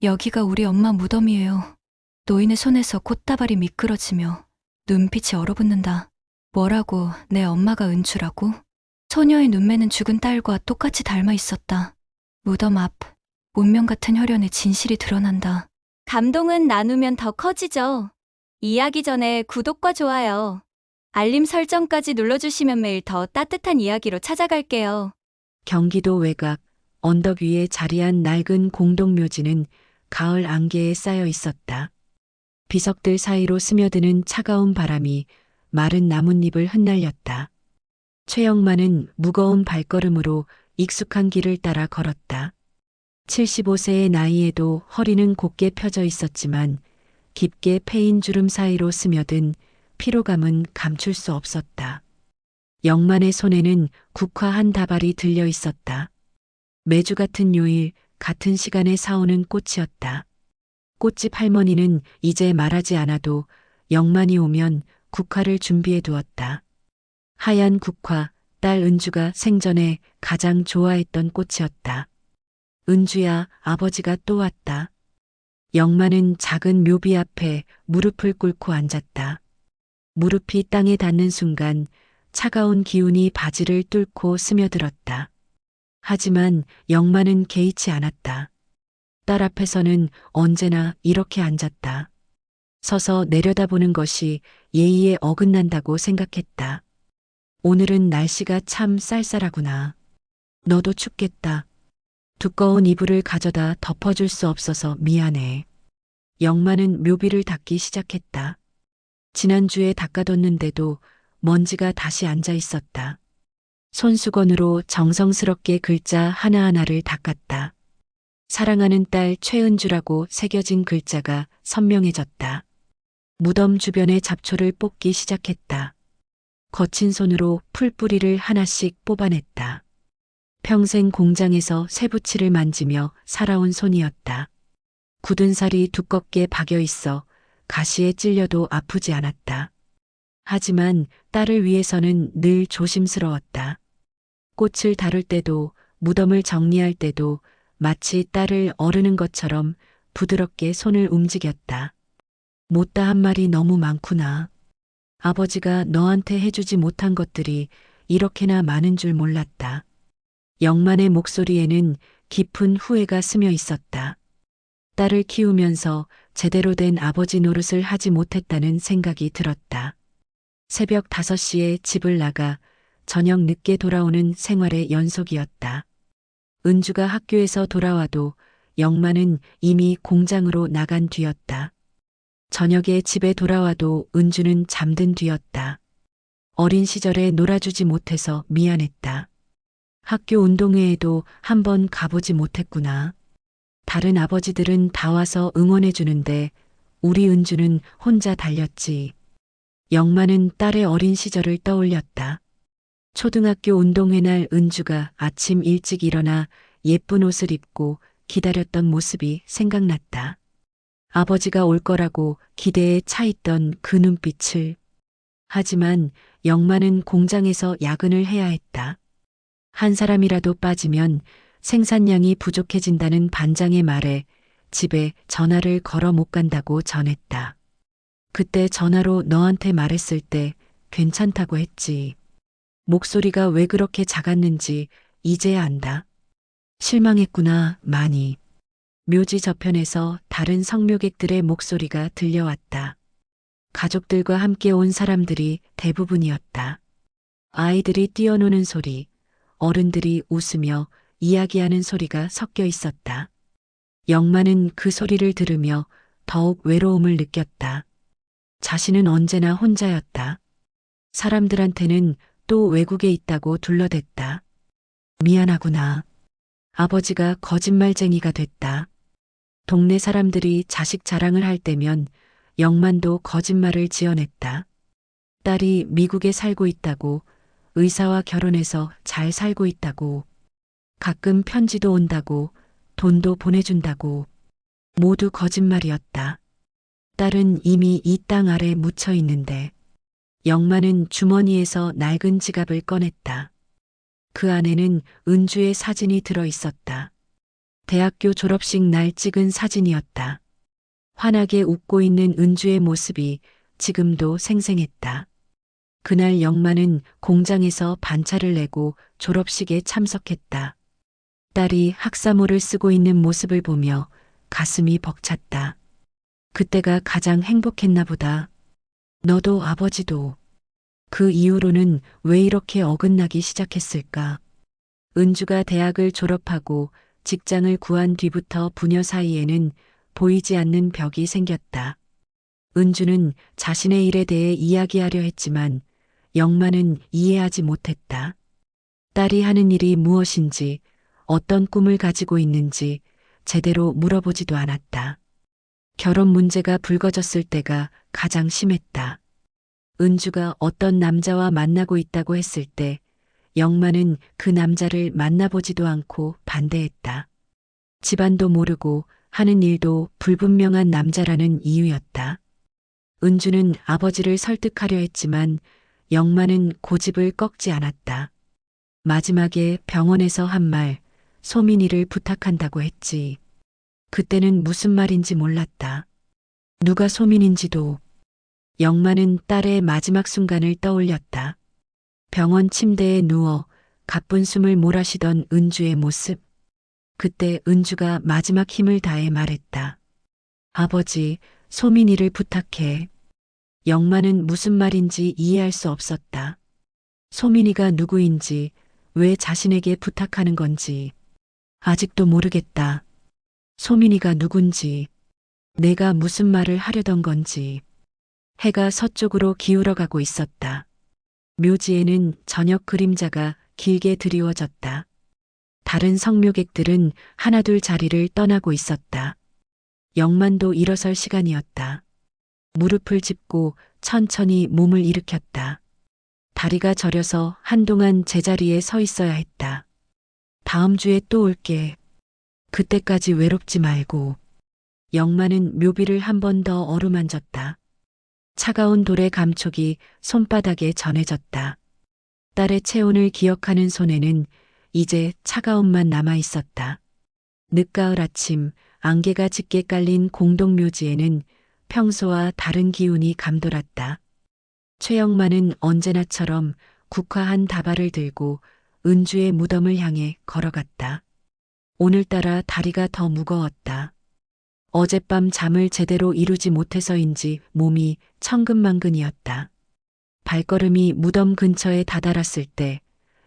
여기가 우리 엄마 무덤이에요. 노인의 손에서 콧다발이 미끄러지며 눈빛이 얼어붙는다. 뭐라고, 내 엄마가 은주라고? 소녀의 눈매는 죽은 딸과 똑같이 닮아 있었다. 무덤 앞, 운명 같은 혈연의 진실이 드러난다. 감동은 나누면 더 커지죠. 이야기 전에 구독과 좋아요, 알림 설정까지 눌러주시면 매일 더 따뜻한 이야기로 찾아갈게요. 경기도 외곽 언덕 위에 자리한 낡은 공동묘지는 가을 안개에 쌓여 있었다. 비석들 사이로 스며드는 차가운 바람이 마른 나뭇잎을 흩날렸다. 최영만은 무거운 발걸음으로 익숙한 길을 따라 걸었다. 75세의 나이에도 허리는 곧게 펴져 있었지만 깊게 패인 주름 사이로 스며든 피로감은 감출 수 없었다. 영만의 손에는 국화 한 다발이 들려 있었다. 매주 같은 요일, 같은 시간에 사오는 꽃이었다. 꽃집 할머니는 이제 말하지 않아도 영만이 오면 국화를 준비해 두었다. 하얀 국화, 딸 은주가 생전에 가장 좋아했던 꽃이었다. 은주야, 아버지가 또 왔다. 영만은 작은 묘비 앞에 무릎을 꿇고 앉았다. 무릎이 땅에 닿는 순간 차가운 기운이 바지를 뚫고 스며들었다. 하지만 영만은 개의치 않았다. 딸 앞에서는 언제나 이렇게 앉았다. 서서 내려다보는 것이 예의에 어긋난다고 생각했다. 오늘은 날씨가 참 쌀쌀하구나. 너도 춥겠다. 두꺼운 이불을 가져다 덮어줄 수 없어서 미안해. 영만은 묘비를 닦기 시작했다. 지난주에 닦아뒀는데도 먼지가 다시 앉아 있었다. 손수건으로 정성스럽게 글자 하나하나를 닦았다. 사랑하는 딸 최은주라고 새겨진 글자가 선명해졌다. 무덤 주변의 잡초를 뽑기 시작했다. 거친 손으로 풀뿌리를 하나씩 뽑아냈다. 평생 공장에서 쇠붙이를 만지며 살아온 손이었다. 굳은 살이 두껍게 박여 있어 가시에 찔려도 아프지 않았다. 하지만 딸을 위해서는 늘 조심스러웠다. 꽃을 다룰 때도 무덤을 정리할 때도 마치 딸을 어르는 것처럼 부드럽게 손을 움직였다. 못다 한 말이 너무 많구나. 아버지가 너한테 해주지 못한 것들이 이렇게나 많은 줄 몰랐다. 영만의 목소리에는 깊은 후회가 스며 있었다. 딸을 키우면서 제대로 된 아버지 노릇을 하지 못했다는 생각이 들었다. 새벽 5시에 집을 나가 저녁 늦게 돌아오는 생활의 연속이었다. 은주가 학교에서 돌아와도 영만은 이미 공장으로 나간 뒤였다. 저녁에 집에 돌아와도 은주는 잠든 뒤였다. 어린 시절에 놀아주지 못해서 미안했다. 학교 운동회에도 한번 가보지 못했구나. 다른 아버지들은 다 와서 응원해 주는데 우리 은주는 혼자 달렸지. 영만은 딸의 어린 시절을 떠올렸다. 초등학교 운동회 날 은주가 아침 일찍 일어나 예쁜 옷을 입고 기다렸던 모습이 생각났다. 아버지가 올 거라고 기대에 차 있던 그 눈빛을. 하지만 영만은 공장에서 야근을 해야 했다. 한 사람이라도 빠지면 생산량이 부족해진다는 반장의 말에 집에 전화를 걸어 못 간다고 전했다. 그때 전화로 너한테 말했을 때 괜찮다고 했지. 목소리가 왜 그렇게 작았는지 이제야 안다. 실망했구나, 많이. 묘지 저편에서 다른 성묘객들의 목소리가 들려왔다. 가족들과 함께 온 사람들이 대부분이었다. 아이들이 뛰어노는 소리, 어른들이 웃으며 이야기하는 소리가 섞여 있었다. 영만은 그 소리를 들으며 더욱 외로움을 느꼈다. 자신은 언제나 혼자였다. 사람들한테는 또 외국에 있다고 둘러댔다. 미안하구나. 아버지가 거짓말쟁이가 됐다. 동네 사람들이 자식 자랑을 할 때면 영만도 거짓말을 지어냈다. 딸이 미국에 살고 있다고, 의사와 결혼해서 잘 살고 있다고, 가끔 편지도 온다고, 돈도 보내준다고. 모두 거짓말이었다. 딸은 이미 이 땅 아래 묻혀 있는데. 영만은 주머니에서 낡은 지갑을 꺼냈다. 그 안에는 은주의 사진이 들어 있었다. 대학교 졸업식 날 찍은 사진이었다. 환하게 웃고 있는 은주의 모습이 지금도 생생했다. 그날 영만은 공장에서 반차를 내고 졸업식에 참석했다. 딸이 학사모를 쓰고 있는 모습을 보며 가슴이 벅찼다. 그때가 가장 행복했나 보다. 너도 아버지도. 그 이후로는 왜 이렇게 어긋나기 시작했을까? 은주가 대학을 졸업하고 직장을 구한 뒤부터 부녀 사이에는 보이지 않는 벽이 생겼다. 은주는 자신의 일에 대해 이야기하려 했지만 영만은 이해하지 못했다. 딸이 하는 일이 무엇인지, 어떤 꿈을 가지고 있는지 제대로 물어보지도 않았다. 결혼 문제가 불거졌을 때가 가장 심했다. 은주가 어떤 남자와 만나고 있다고 했을 때 영만은 그 남자를 만나보지도 않고 반대했다. 집안도 모르고 하는 일도 불분명한 남자라는 이유였다. 은주는 아버지를 설득하려 했지만 영만은 고집을 꺾지 않았다. 마지막에 병원에서 한 말, 소민이를 부탁한다고 했지. 그때는 무슨 말인지 몰랐다. 누가 소민인지도. 영만은 딸의 마지막 순간을 떠올렸다. 병원 침대에 누워 가쁜 숨을 몰아쉬던 은주의 모습. 그때 은주가 마지막 힘을 다해 말했다. 아버지, 소민이를 부탁해. 영만은 무슨 말인지 이해할 수 없었다. 소민이가 누구인지, 왜 자신에게 부탁하는 건지 아직도 모르겠다. 소민이가 누군지, 내가 무슨 말을 하려던 건지. 해가 서쪽으로 기울어가고 있었다. 묘지에는 저녁 그림자가 길게 드리워졌다. 다른 성묘객들은 하나둘 자리를 떠나고 있었다. 영만도 일어설 시간이었다. 무릎을 짚고 천천히 몸을 일으켰다. 다리가 저려서 한동안 제자리에 서 있어야 했다. 다음 주에 또 올게. 그때까지 외롭지 말고. 영만은 묘비를 한 번 더 어루만졌다. 차가운 돌의 감촉이 손바닥에 전해졌다. 딸의 체온을 기억하는 손에는 이제 차가움만 남아 있었다. 늦가을 아침 안개가 짙게 깔린 공동묘지에는 평소와 다른 기운이 감돌았다. 최영만은 언제나처럼 국화한 다발을 들고 은주의 무덤을 향해 걸어갔다. 오늘따라 다리가 더 무거웠다. 어젯밤 잠을 제대로 이루지 못해서인지 몸이 천근만근이었다. 발걸음이 무덤 근처에 다다랐을 때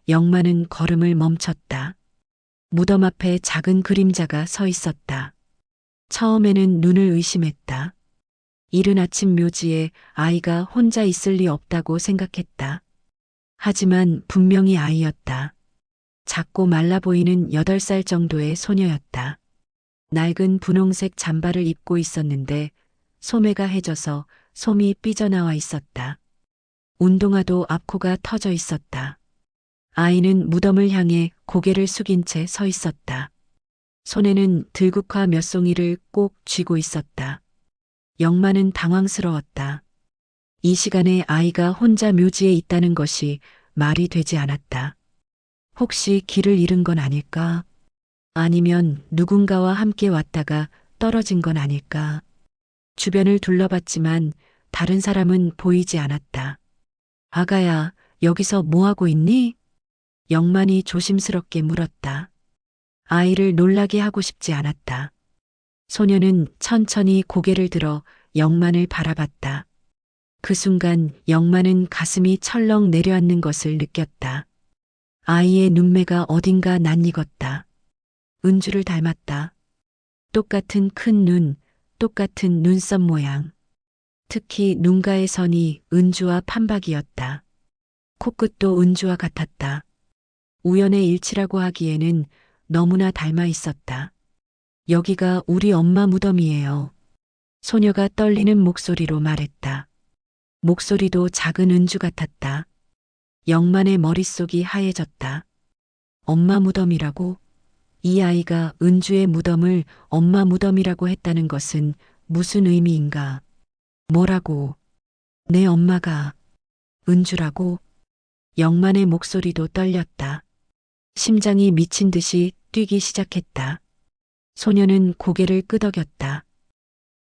영만은 걸음을 멈췄다. 무덤 앞에 작은 그림자가 서 있었다. 처음에는 눈을 의심했다. 이른 아침 묘지에 아이가 혼자 있을 리 없다고 생각했다. 하지만 분명히 아이였다. 작고 말라 보이는 8살 정도의 소녀였다. 낡은 분홍색 잠바를 입고 있었는데 소매가 해져서 솜이 삐져나와 있었다. 운동화도 앞코가 터져 있었다. 아이는 무덤을 향해 고개를 숙인 채 서 있었다. 손에는 들국화 몇 송이를 꼭 쥐고 있었다. 영만은 당황스러웠다. 이 시간에 아이가 혼자 묘지에 있다는 것이 말이 되지 않았다. 혹시 길을 잃은 건 아닐까? 아니면 누군가와 함께 왔다가 떨어진 건 아닐까? 주변을 둘러봤지만 다른 사람은 보이지 않았다. 아가야, 여기서 뭐하고 있니? 영만이 조심스럽게 물었다. 아이를 놀라게 하고 싶지 않았다. 소녀는 천천히 고개를 들어 영만을 바라봤다. 그 순간 영만은 가슴이 철렁 내려앉는 것을 느꼈다. 아이의 눈매가 어딘가 낯익었다. 은주를 닮았다. 똑같은 큰 눈, 똑같은 눈썹 모양. 특히 눈가의 선이 은주와 판박이었다. 코끝도 은주와 같았다. 우연의 일치라고 하기에는 너무나 닮아 있었다. 여기가 우리 엄마 무덤이에요. 소녀가 떨리는 목소리로 말했다. 목소리도 작은 은주 같았다. 영만의 머릿속이 하얘졌다. 엄마 무덤이라고? 이 아이가 은주의 무덤을 엄마 무덤이라고 했다는 것은 무슨 의미인가? 뭐라고? 내 엄마가 은주라고? 영만의 목소리도 떨렸다. 심장이 미친 듯이 뛰기 시작했다. 소녀는 고개를 끄덕였다.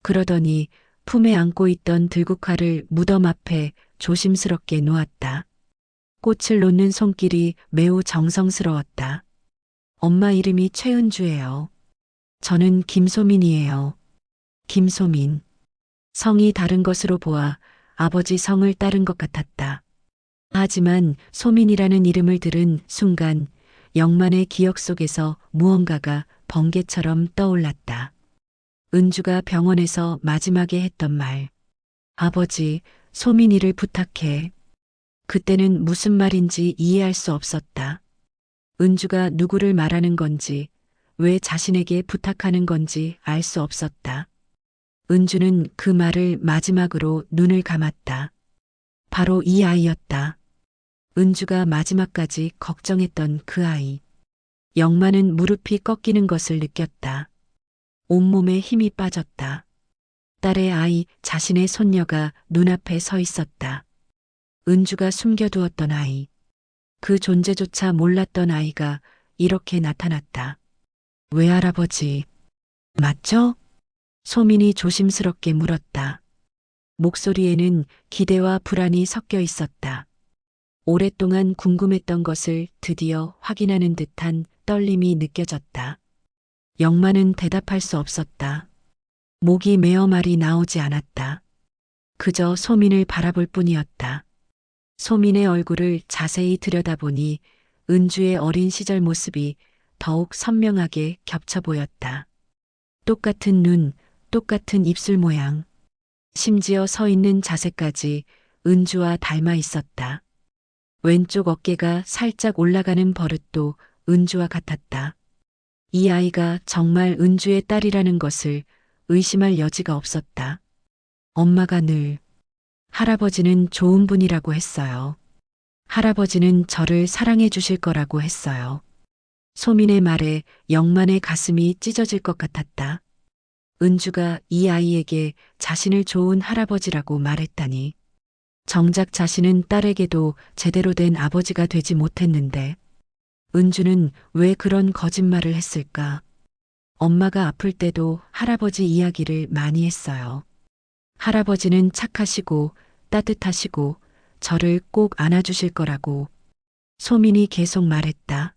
그러더니 품에 안고 있던 들국화를 무덤 앞에 조심스럽게 놓았다. 꽃을 놓는 손길이 매우 정성스러웠다. 엄마 이름이 최은주예요. 저는 김소민이에요. 김소민. 성이 다른 것으로 보아 아버지 성을 따른 것 같았다. 하지만 소민이라는 이름을 들은 순간 영만의 기억 속에서 무언가가 번개처럼 떠올랐다. 은주가 병원에서 마지막에 했던 말. 아버지, 소민이를 부탁해. 그때는 무슨 말인지 이해할 수 없었다. 은주가 누구를 말하는 건지, 왜 자신에게 부탁하는 건지 알 수 없었다. 은주는 그 말을 마지막으로 눈을 감았다. 바로 이 아이였다. 은주가 마지막까지 걱정했던 그 아이. 영만은 무릎이 꺾이는 것을 느꼈다. 온몸에 힘이 빠졌다. 딸의 아이, 자신의 손녀가 눈앞에 서 있었다. 은주가 숨겨두었던 아이. 그 존재조차 몰랐던 아이가 이렇게 나타났다. 외할아버지, 맞죠? 소민이 조심스럽게 물었다. 목소리에는 기대와 불안이 섞여 있었다. 오랫동안 궁금했던 것을 드디어 확인하는 듯한 떨림이 느껴졌다. 영만은 대답할 수 없었다. 목이 메어 말이 나오지 않았다. 그저 소민을 바라볼 뿐이었다. 소민의 얼굴을 자세히 들여다보니 은주의 어린 시절 모습이 더욱 선명하게 겹쳐 보였다. 똑같은 눈, 똑같은 입술 모양. 심지어 서 있는 자세까지 은주와 닮아 있었다. 왼쪽 어깨가 살짝 올라가는 버릇도 은주와 같았다. 이 아이가 정말 은주의 딸이라는 것을 의심할 여지가 없었다. 엄마가 늘 할아버지는 좋은 분이라고 했어요. 할아버지는 저를 사랑해 주실 거라고 했어요. 소민의 말에 영만의 가슴이 찢어질 것 같았다. 은주가 이 아이에게 자신을 좋은 할아버지라고 말했다니. 정작 자신은 딸에게도 제대로 된 아버지가 되지 못했는데 은주는 왜 그런 거짓말을 했을까? 엄마가 아플 때도 할아버지 이야기를 많이 했어요. 할아버지는 착하시고 따뜻하시고 저를 꼭 안아주실 거라고. 소민이 계속 말했다.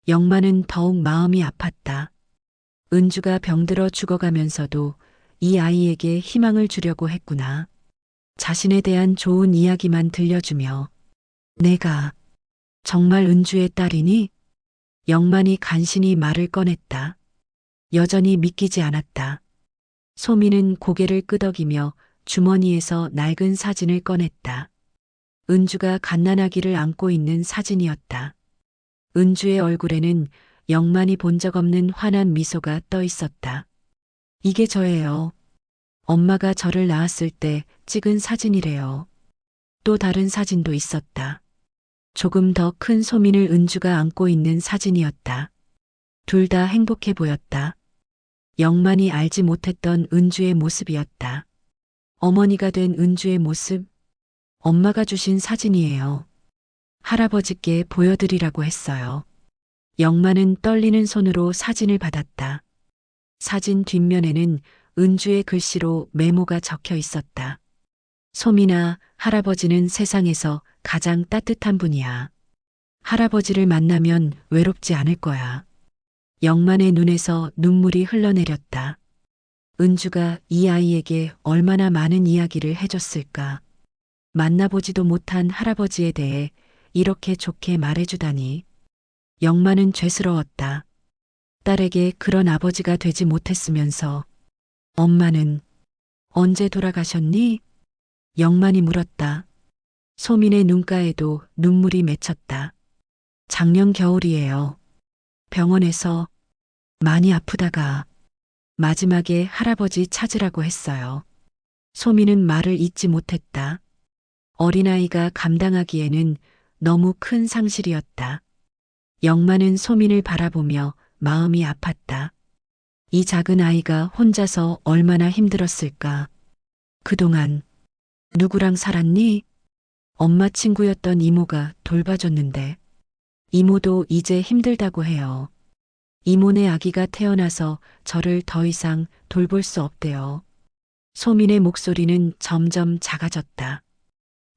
영만은 더욱 마음이 아팠다. 은주가 병들어 죽어가면서도 이 아이에게 희망을 주려고 했구나. 자신에 대한 좋은 이야기만 들려주며 내가 정말 은주의 딸이니? 영만이 간신히 말을 꺼냈다. 여전히 믿기지 않았다. 소민은 고개를 끄덕이며 주머니에서 낡은 사진을 꺼냈다. 은주가 갓난아기를 안고 있는 사진이었다. 은주의 얼굴에는 영만이 본 적 없는 환한 미소가 떠 있었다. 이게 저예요. 엄마가 저를 낳았을 때 찍은 사진이래요. 또 다른 사진도 있었다. 조금 더 큰 소민을 은주가 안고 있는 사진이었다. 둘 다 행복해 보였다. 영만이 알지 못했던 은주의 모습이었다. 어머니가 된 은주의 모습, 엄마가 주신 사진이에요. 할아버지께 보여드리라고 했어요. 영만은 떨리는 손으로 사진을 받았다. 사진 뒷면에는 은주의 글씨로 메모가 적혀 있었다. 소민아, 할아버지는 세상에서 가장 따뜻한 분이야. 할아버지를 만나면 외롭지 않을 거야. 영만의 눈에서 눈물이 흘러내렸다. 은주가 이 아이에게 얼마나 많은 이야기를 해줬을까. 만나보지도 못한 할아버지에 대해 이렇게 좋게 말해주다니. 영만은 죄스러웠다. 딸에게 그런 아버지가 되지 못했으면서. 엄마는 언제 돌아가셨니? 영만이 물었다. 소민의 눈가에도 눈물이 맺혔다. 작년 겨울이에요. 병원에서 많이 아프다가 마지막에 할아버지 찾으라고 했어요. 소민은 말을 잇지 못했다. 어린아이가 감당하기에는 너무 큰 상실이었다. 영만은 소민을 바라보며 마음이 아팠다. 이 작은 아이가 혼자서 얼마나 힘들었을까. 그동안 누구랑 살았니? 엄마 친구였던 이모가 돌봐줬는데 이모도 이제 힘들다고 해요. 이모네 아기가 태어나서 저를 더 이상 돌볼 수 없대요. 소민의 목소리는 점점 작아졌다.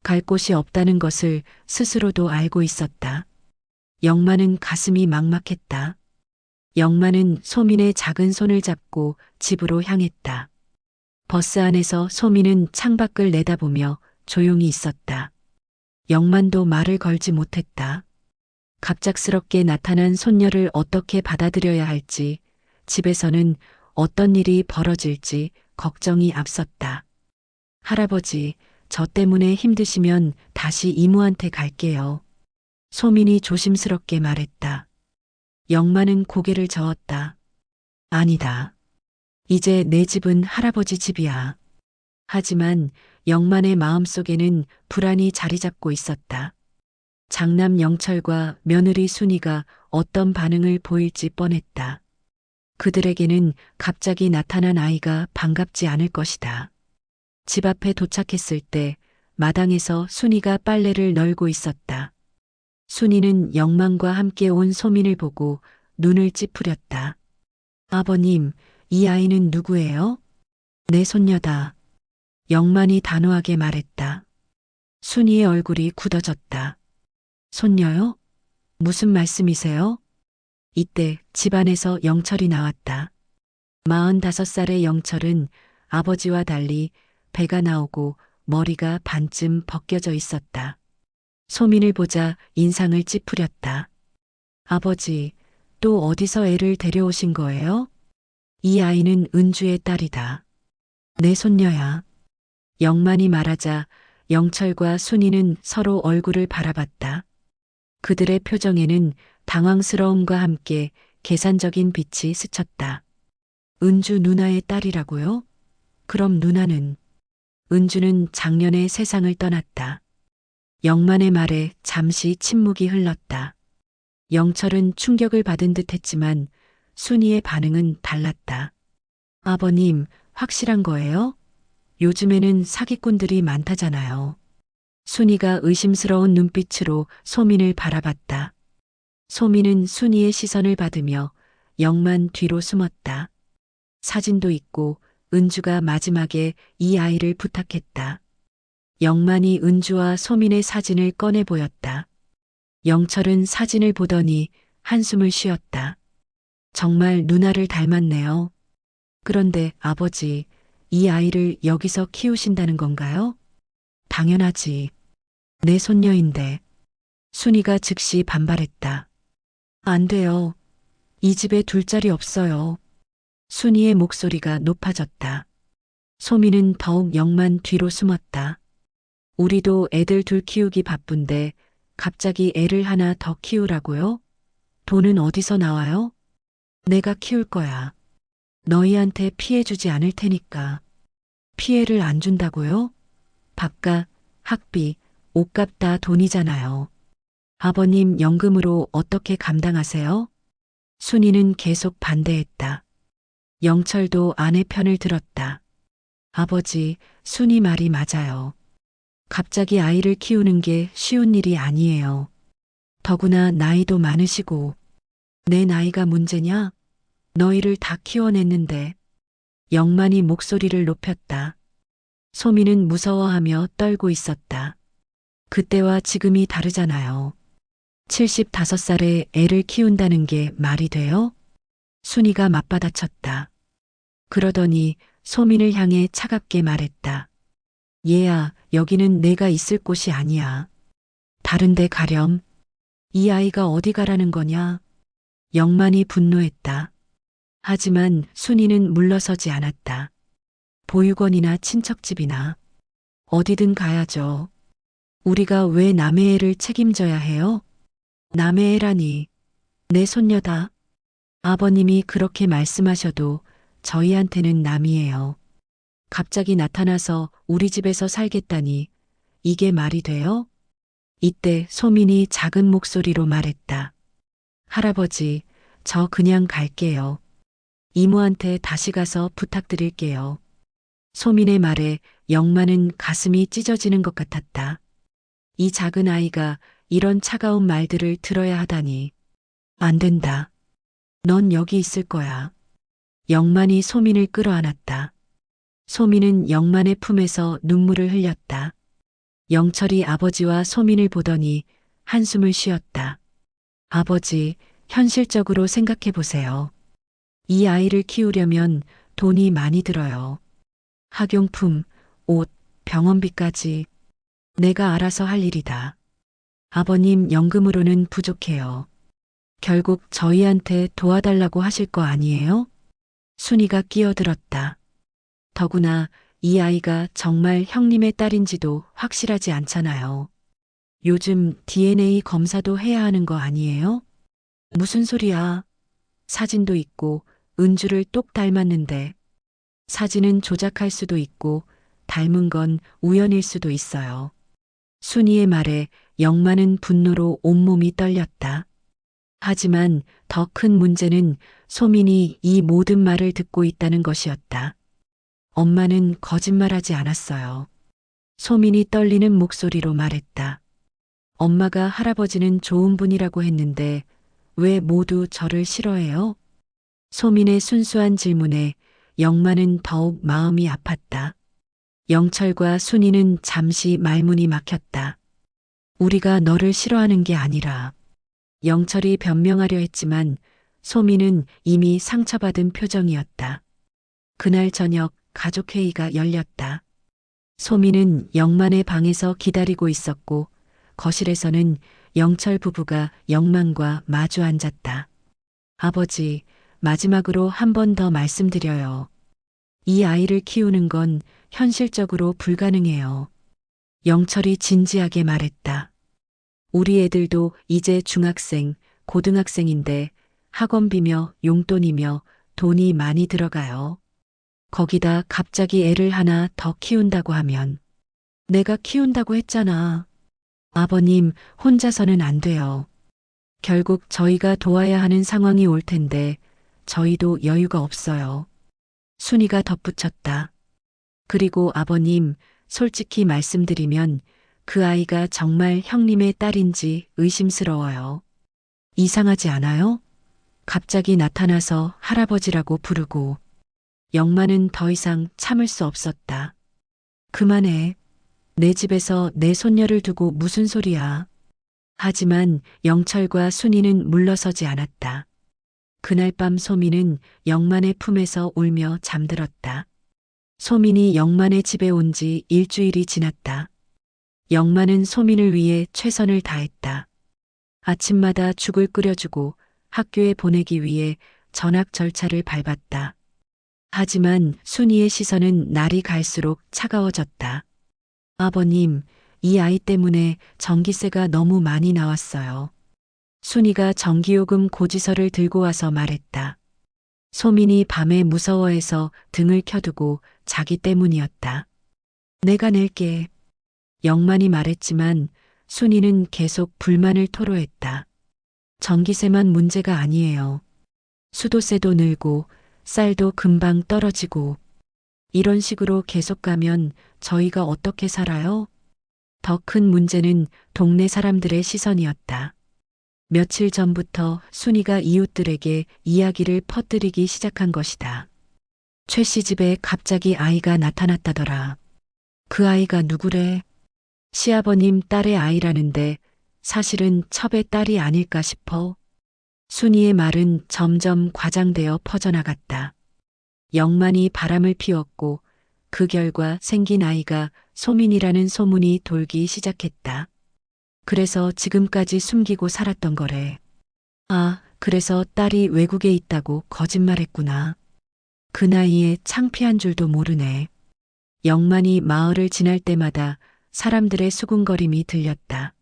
갈 곳이 없다는 것을 스스로도 알고 있었다. 영만은 가슴이 막막했다. 영만은 소민의 작은 손을 잡고 집으로 향했다. 버스 안에서 소민은 창밖을 내다보며 조용히 있었다. 영만도 말을 걸지 못했다. 갑작스럽게 나타난 손녀를 어떻게 받아들여야 할지, 집에서는 어떤 일이 벌어질지 걱정이 앞섰다. 할아버지, 저 때문에 힘드시면 다시 이모한테 갈게요. 소민이 조심스럽게 말했다. 영만은 고개를 저었다. 아니다. 이제 내 집은 할아버지 집이야. 하지만 영만의 마음속에는 불안이 자리 잡고 있었다. 장남 영철과 며느리 순이가 어떤 반응을 보일지 뻔했다. 그들에게는 갑자기 나타난 아이가 반갑지 않을 것이다. 집 앞에 도착했을 때 마당에서 순이가 빨래를 널고 있었다. 순이는 영만과 함께 온 소민을 보고 눈을 찌푸렸다. 아버님, 이 아이는 누구예요? 내 손녀다. 영만이 단호하게 말했다. 순이의 얼굴이 굳어졌다. 손녀요? 무슨 말씀이세요? 이때 집안에서 영철이 나왔다. 45살의 영철은 아버지와 달리 배가 나오고 머리가 반쯤 벗겨져 있었다. 소민을 보자 인상을 찌푸렸다. 아버지, 또 어디서 애를 데려오신 거예요? 이 아이는 은주의 딸이다. 내 손녀야. 영만이 말하자 영철과 순이는 서로 얼굴을 바라봤다. 그들의 표정에는 당황스러움과 함께 계산적인 빛이 스쳤다. 은주 누나의 딸이라고요? 그럼 누나는? 은주는 작년에 세상을 떠났다. 영만의 말에 잠시 침묵이 흘렀다. 영철은 충격을 받은 듯 했지만 순이의 반응은 달랐다. 아버님, 확실한 거예요? 요즘에는 사기꾼들이 많다잖아요. 순이가 의심스러운 눈빛으로 소민을 바라봤다. 소민은 순이의 시선을 받으며 영만 뒤로 숨었다. 사진도 있고 은주가 마지막에 이 아이를 부탁했다. 영만이 은주와 소민의 사진을 꺼내 보였다. 영철은 사진을 보더니 한숨을 쉬었다. 정말 누나를 닮았네요. 그런데 아버지, 이 아이를 여기서 키우신다는 건가요? 당연하지. 내 손녀인데. 순이가 즉시 반발했다. 안 돼요. 이 집에 둘 자리 없어요. 순이의 목소리가 높아졌다. 소민은 더욱 영만 뒤로 숨었다. 우리도 애들 둘 키우기 바쁜데 갑자기 애를 하나 더 키우라고요? 돈은 어디서 나와요? 내가 키울 거야. 너희한테 피해 주지 않을 테니까. 피해를 안 준다고요? 밥값, 학비, 옷값 다 돈이잖아요. 아버님 연금으로 어떻게 감당하세요? 순이는 계속 반대했다. 영철도 아내 편을 들었다. 아버지, 순이 말이 맞아요. 갑자기 아이를 키우는 게 쉬운 일이 아니에요. 더구나 나이도 많으시고. 내 나이가 문제냐? 너희를 다 키워냈는데. 영만이 목소리를 높였다. 소민은 무서워하며 떨고 있었다. 그때와 지금이 다르잖아요. 75살에 애를 키운다는 게 말이 돼요? 순이가 맞받아쳤다. 그러더니 소민을 향해 차갑게 말했다. 얘야, 여기는 내가 있을 곳이 아니야. 다른 데 가렴. 이 아이가 어디 가라는 거냐? 영만이 분노했다. 하지만 순이는 물러서지 않았다. 보육원이나 친척집이나 어디든 가야죠. 우리가 왜 남의 애를 책임져야 해요? 남의 애라니. 내 손녀다. 아버님이 그렇게 말씀하셔도 저희한테는 남이에요. 갑자기 나타나서 우리 집에서 살겠다니 이게 말이 돼요? 이때 소민이 작은 목소리로 말했다. 할아버지, 저 그냥 갈게요. 이모한테 다시 가서 부탁드릴게요. 소민의 말에 영만은 가슴이 찢어지는 것 같았다. 이 작은 아이가 이런 차가운 말들을 들어야 하다니. 안 된다. 넌 여기 있을 거야. 영만이 소민을 끌어안았다. 소민은 영만의 품에서 눈물을 흘렸다. 영철이 아버지와 소민을 보더니 한숨을 쉬었다. 아버지, 현실적으로 생각해 보세요. 이 아이를 키우려면 돈이 많이 들어요. 학용품, 옷, 병원비까지 내가 알아서 할 일이다. 아버님 연금으로는 부족해요. 결국 저희한테 도와달라고 하실 거 아니에요? 순이가 끼어들었다. 더구나 이 아이가 정말 형님의 딸인지도 확실하지 않잖아요. 요즘 DNA 검사도 해야 하는 거 아니에요? 무슨 소리야? 사진도 있고 은주를 똑 닮았는데 사진은 조작할 수도 있고 닮은 건 우연일 수도 있어요. 순이의 말에 영만은 분노로 온몸이 떨렸다. 하지만 더 큰 문제는 소민이 이 모든 말을 듣고 있다는 것이었다. 엄마는 거짓말하지 않았어요. 소민이 떨리는 목소리로 말했다. 엄마가 할아버지는 좋은 분이라고 했는데 왜 모두 저를 싫어해요? 소민의 순수한 질문에 영만은 더욱 마음이 아팠다. 영철과 순이는 잠시 말문이 막혔다. 우리가 너를 싫어하는 게 아니라 영철이 변명하려 했지만 소민은 이미 상처받은 표정이었다. 그날 저녁 가족회의가 열렸다. 소민은 영만의 방에서 기다리고 있었고 거실에서는 영철 부부가 영만과 마주 앉았다. 아버지, 마지막으로 한 번 더 말씀드려요. 이 아이를 키우는 건 현실적으로 불가능해요. 영철이 진지하게 말했다. 우리 애들도 이제 중학생, 고등학생인데 학원비며 용돈이며 돈이 많이 들어가요. 거기다 갑자기 애를 하나 더 키운다고 하면 내가 키운다고 했잖아. 아버님, 혼자서는 안 돼요. 결국 저희가 도와야 하는 상황이 올 텐데 저희도 여유가 없어요. 순이가 덧붙였다. 그리고 아버님, 솔직히 말씀드리면 그 아이가 정말 형님의 딸인지 의심스러워요. 이상하지 않아요? 갑자기 나타나서 할아버지라고 부르고 영만은 더 이상 참을 수 없었다. 그만해. 내 집에서 내 손녀를 두고 무슨 소리야. 하지만 영철과 순이는 물러서지 않았다. 그날 밤 소민은 영만의 품에서 울며 잠들었다. 소민이 영만의 집에 온 지 일주일이 지났다. 영만은 소민을 위해 최선을 다했다. 아침마다 죽을 끓여주고 학교에 보내기 위해 전학 절차를 밟았다. 하지만 순이의 시선은 날이 갈수록 차가워졌다. 아버님, 이 아이 때문에 전기세가 너무 많이 나왔어요. 순이가 전기요금 고지서를 들고 와서 말했다. 소민이 밤에 무서워해서 등을 켜두고 자기 때문이었다. 내가 낼게. 영만이 말했지만 순이는 계속 불만을 토로했다. 전기세만 문제가 아니에요. 수도세도 늘고 쌀도 금방 떨어지고 이런 식으로 계속 가면 저희가 어떻게 살아요? 더 큰 문제는 동네 사람들의 시선이었다. 며칠 전부터 순이가 이웃들에게 이야기를 퍼뜨리기 시작한 것이다. 최 씨 집에 갑자기 아이가 나타났다더라. 그 아이가 누구래? 시아버님 딸의 아이라는데 사실은 첩의 딸이 아닐까 싶어. 순이의 말은 점점 과장되어 퍼져나갔다. 영만이 바람을 피웠고 그 결과 생긴 아이가 소민이라는 소문이 돌기 시작했다. 그래서 지금까지 숨기고 살았던 거래. 아, 그래서 딸이 외국에 있다고 거짓말했구나. 그 나이에 창피한 줄도 모르네. 영만이 마을을 지날 때마다 사람들의 수군거림이 들렸다.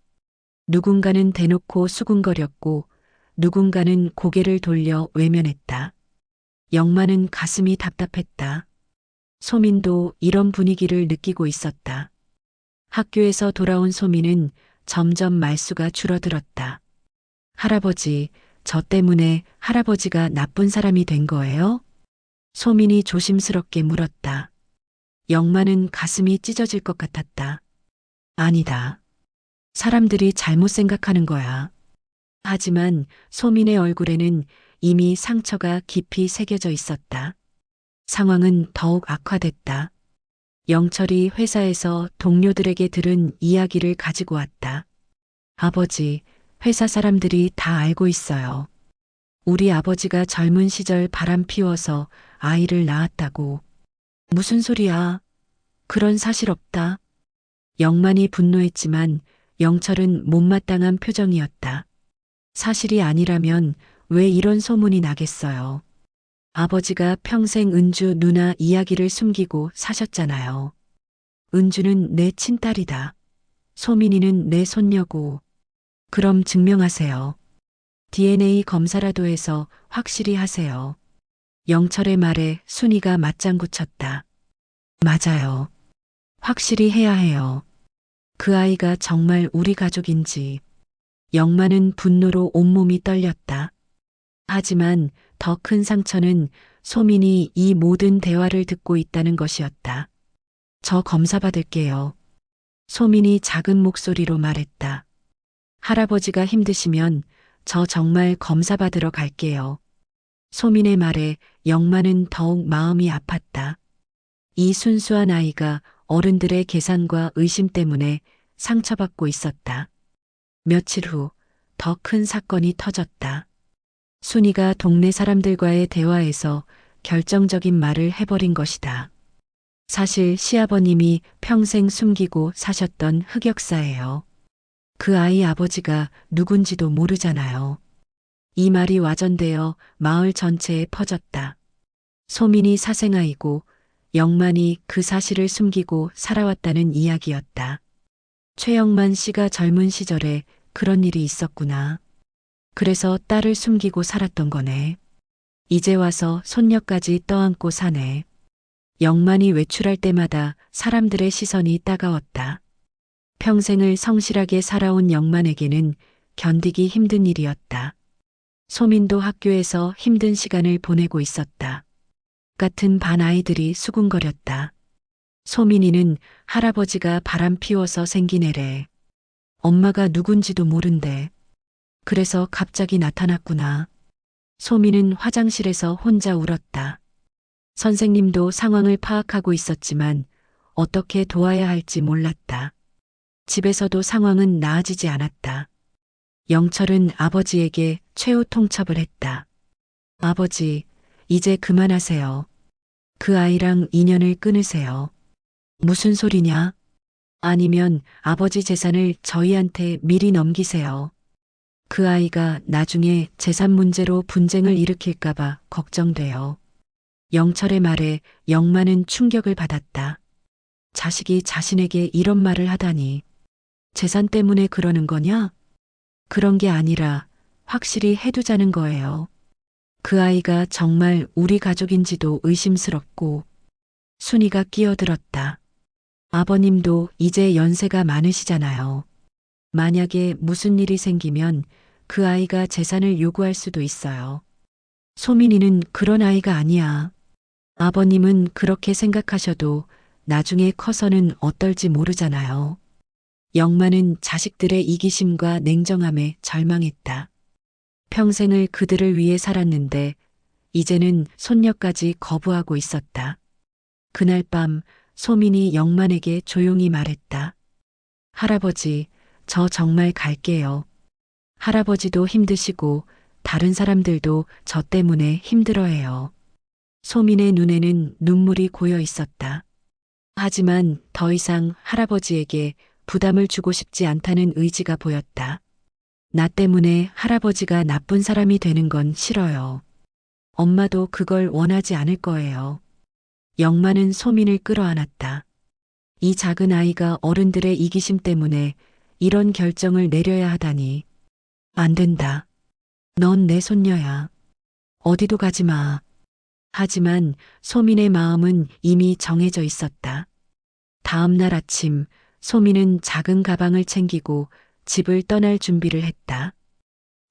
누군가는 대놓고 수군거렸고 누군가는 고개를 돌려 외면했다. 영만은 가슴이 답답했다. 소민도 이런 분위기를 느끼고 있었다. 학교에서 돌아온 소민은 점점 말수가 줄어들었다. 할아버지, 저 때문에 할아버지가 나쁜 사람이 된 거예요? 소민이 조심스럽게 물었다. 영만은 가슴이 찢어질 것 같았다. 아니다. 사람들이 잘못 생각하는 거야. 하지만 소민의 얼굴에는 이미 상처가 깊이 새겨져 있었다. 상황은 더욱 악화됐다. 영철이 회사에서 동료들에게 들은 이야기를 가지고 왔다. 아버지, 회사 사람들이 다 알고 있어요. 우리 아버지가 젊은 시절 바람 피워서 아이를 낳았다고. 무슨 소리야? 그런 사실 없다. 영만이 분노했지만 영철은 못마땅한 표정이었다. 사실이 아니라면 왜 이런 소문이 나겠어요? 아버지가 평생 은주 누나 이야기를 숨기고 사셨잖아요. 은주는 내 친딸이다. 소민이는 내 손녀고. 그럼 증명하세요. DNA 검사라도 해서 확실히 하세요. 영철의 말에 순이가 맞장구 쳤다. 맞아요. 확실히 해야 해요. 그 아이가 정말 우리 가족인지. 영만은 분노로 온몸이 떨렸다. 하지만 더 큰 상처는 소민이 이 모든 대화를 듣고 있다는 것이었다. 저 검사 받을게요. 소민이 작은 목소리로 말했다. 할아버지가 힘드시면 저 정말 검사 받으러 갈게요. 소민의 말에 영만은 더욱 마음이 아팠다. 이 순수한 아이가 어른들의 계산과 의심 때문에 상처받고 있었다. 며칠 후 더 큰 사건이 터졌다. 순이가 동네 사람들과의 대화에서 결정적인 말을 해버린 것이다. 사실 시아버님이 평생 숨기고 사셨던 흑역사예요. 그 아이 아버지가 누군지도 모르잖아요. 이 말이 와전되어 마을 전체에 퍼졌다. 소민이 사생아이고 영만이 그 사실을 숨기고 살아왔다는 이야기였다. 최영만 씨가 젊은 시절에 그런 일이 있었구나. 그래서 딸을 숨기고 살았던 거네. 이제 와서 손녀까지 떠안고 사네. 영만이 외출할 때마다 사람들의 시선이 따가웠다. 평생을 성실하게 살아온 영만에게는 견디기 힘든 일이었다. 소민도 학교에서 힘든 시간을 보내고 있었다. 같은 반 아이들이 수군거렸다. 소민이는 할아버지가 바람 피워서 생긴 애래. 엄마가 누군지도 모른대. 그래서 갑자기 나타났구나. 소민은 화장실에서 혼자 울었다. 선생님도 상황을 파악하고 있었지만 어떻게 도와야 할지 몰랐다. 집에서도 상황은 나아지지 않았다. 영철은 아버지에게 최후 통첩을 했다. 아버지, 이제 그만하세요. 그 아이랑 인연을 끊으세요. 무슨 소리냐? 아니면 아버지 재산을 저희한테 미리 넘기세요. 그 아이가 나중에 재산 문제로 분쟁을 일으킬까봐 걱정돼요. 영철의 말에 영만은 충격을 받았다. 자식이 자신에게 이런 말을 하다니. 재산 때문에 그러는 거냐? 그런 게 아니라 확실히 해두자는 거예요. 그 아이가 정말 우리 가족인지도 의심스럽고. 순이가 끼어들었다. 아버님도 이제 연세가 많으시잖아요. 만약에 무슨 일이 생기면 그 아이가 재산을 요구할 수도 있어요. 소민이는 그런 아이가 아니야. 아버님은 그렇게 생각하셔도 나중에 커서는 어떨지 모르잖아요. 영만은 자식들의 이기심과 냉정함에 절망했다. 평생을 그들을 위해 살았는데 이제는 손녀까지 거부하고 있었다. 그날 밤 소민이 영만에게 조용히 말했다. 할아버지, 저 정말 갈게요. 할아버지도 힘드시고 다른 사람들도 저 때문에 힘들어해요. 소민의 눈에는 눈물이 고여 있었다. 하지만 더 이상 할아버지에게 부담을 주고 싶지 않다는 의지가 보였다. 나 때문에 할아버지가 나쁜 사람이 되는 건 싫어요. 엄마도 그걸 원하지 않을 거예요. 영만은 소민을 끌어안았다. 이 작은 아이가 어른들의 이기심 때문에 이런 결정을 내려야 하다니. 안 된다. 넌 내 손녀야. 어디도 가지 마. 하지만 소민의 마음은 이미 정해져 있었다. 다음 날 아침 소민은 작은 가방을 챙기고 집을 떠날 준비를 했다.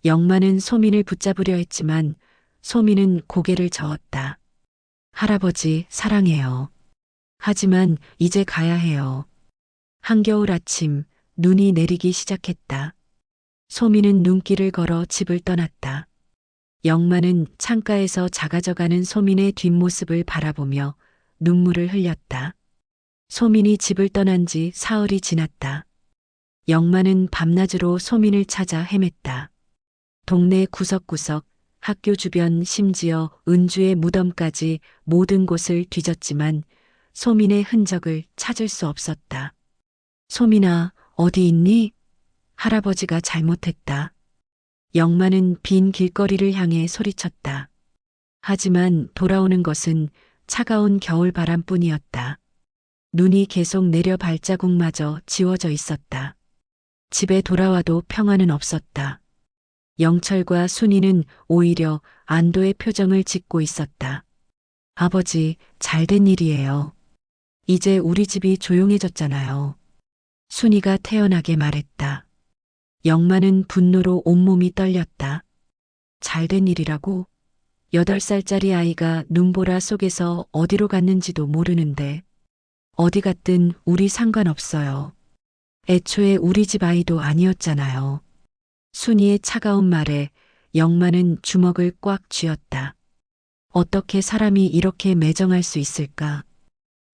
영만은 소민을 붙잡으려 했지만 소민은 고개를 저었다. 할아버지, 사랑해요. 하지만 이제 가야 해요. 한겨울 아침 눈이 내리기 시작했다. 소민은 눈길을 걸어 집을 떠났다. 영만은 창가에서 작아져가는 소민의 뒷모습을 바라보며 눈물을 흘렸다. 소민이 집을 떠난 지 사흘이 지났다. 영만은 밤낮으로 소민을 찾아 헤맸다. 동네 구석구석, 학교 주변, 심지어 은주의 무덤까지 모든 곳을 뒤졌지만 소민의 흔적을 찾을 수 없었다. 소민아, 어디 있니? 할아버지가 잘못했다. 영만은 빈 길거리를 향해 소리쳤다. 하지만 돌아오는 것은 차가운 겨울바람뿐이었다. 눈이 계속 내려 발자국마저 지워져 있었다. 집에 돌아와도 평화는 없었다. 영철과 순이는 오히려 안도의 표정을 짓고 있었다. 아버지, 잘된 일이에요. 이제 우리 집이 조용해졌잖아요. 순이가 태연하게 말했다. 영만은 분노로 온몸이 떨렸다. 잘된 일이라고? 8살짜리 아이가 눈보라 속에서 어디로 갔는지도 모르는데 어디 갔든 우리 상관없어요. 애초에 우리 집 아이도 아니었잖아요. 순이의 차가운 말에 영만은 주먹을 꽉 쥐었다. 어떻게 사람이 이렇게 매정할 수 있을까?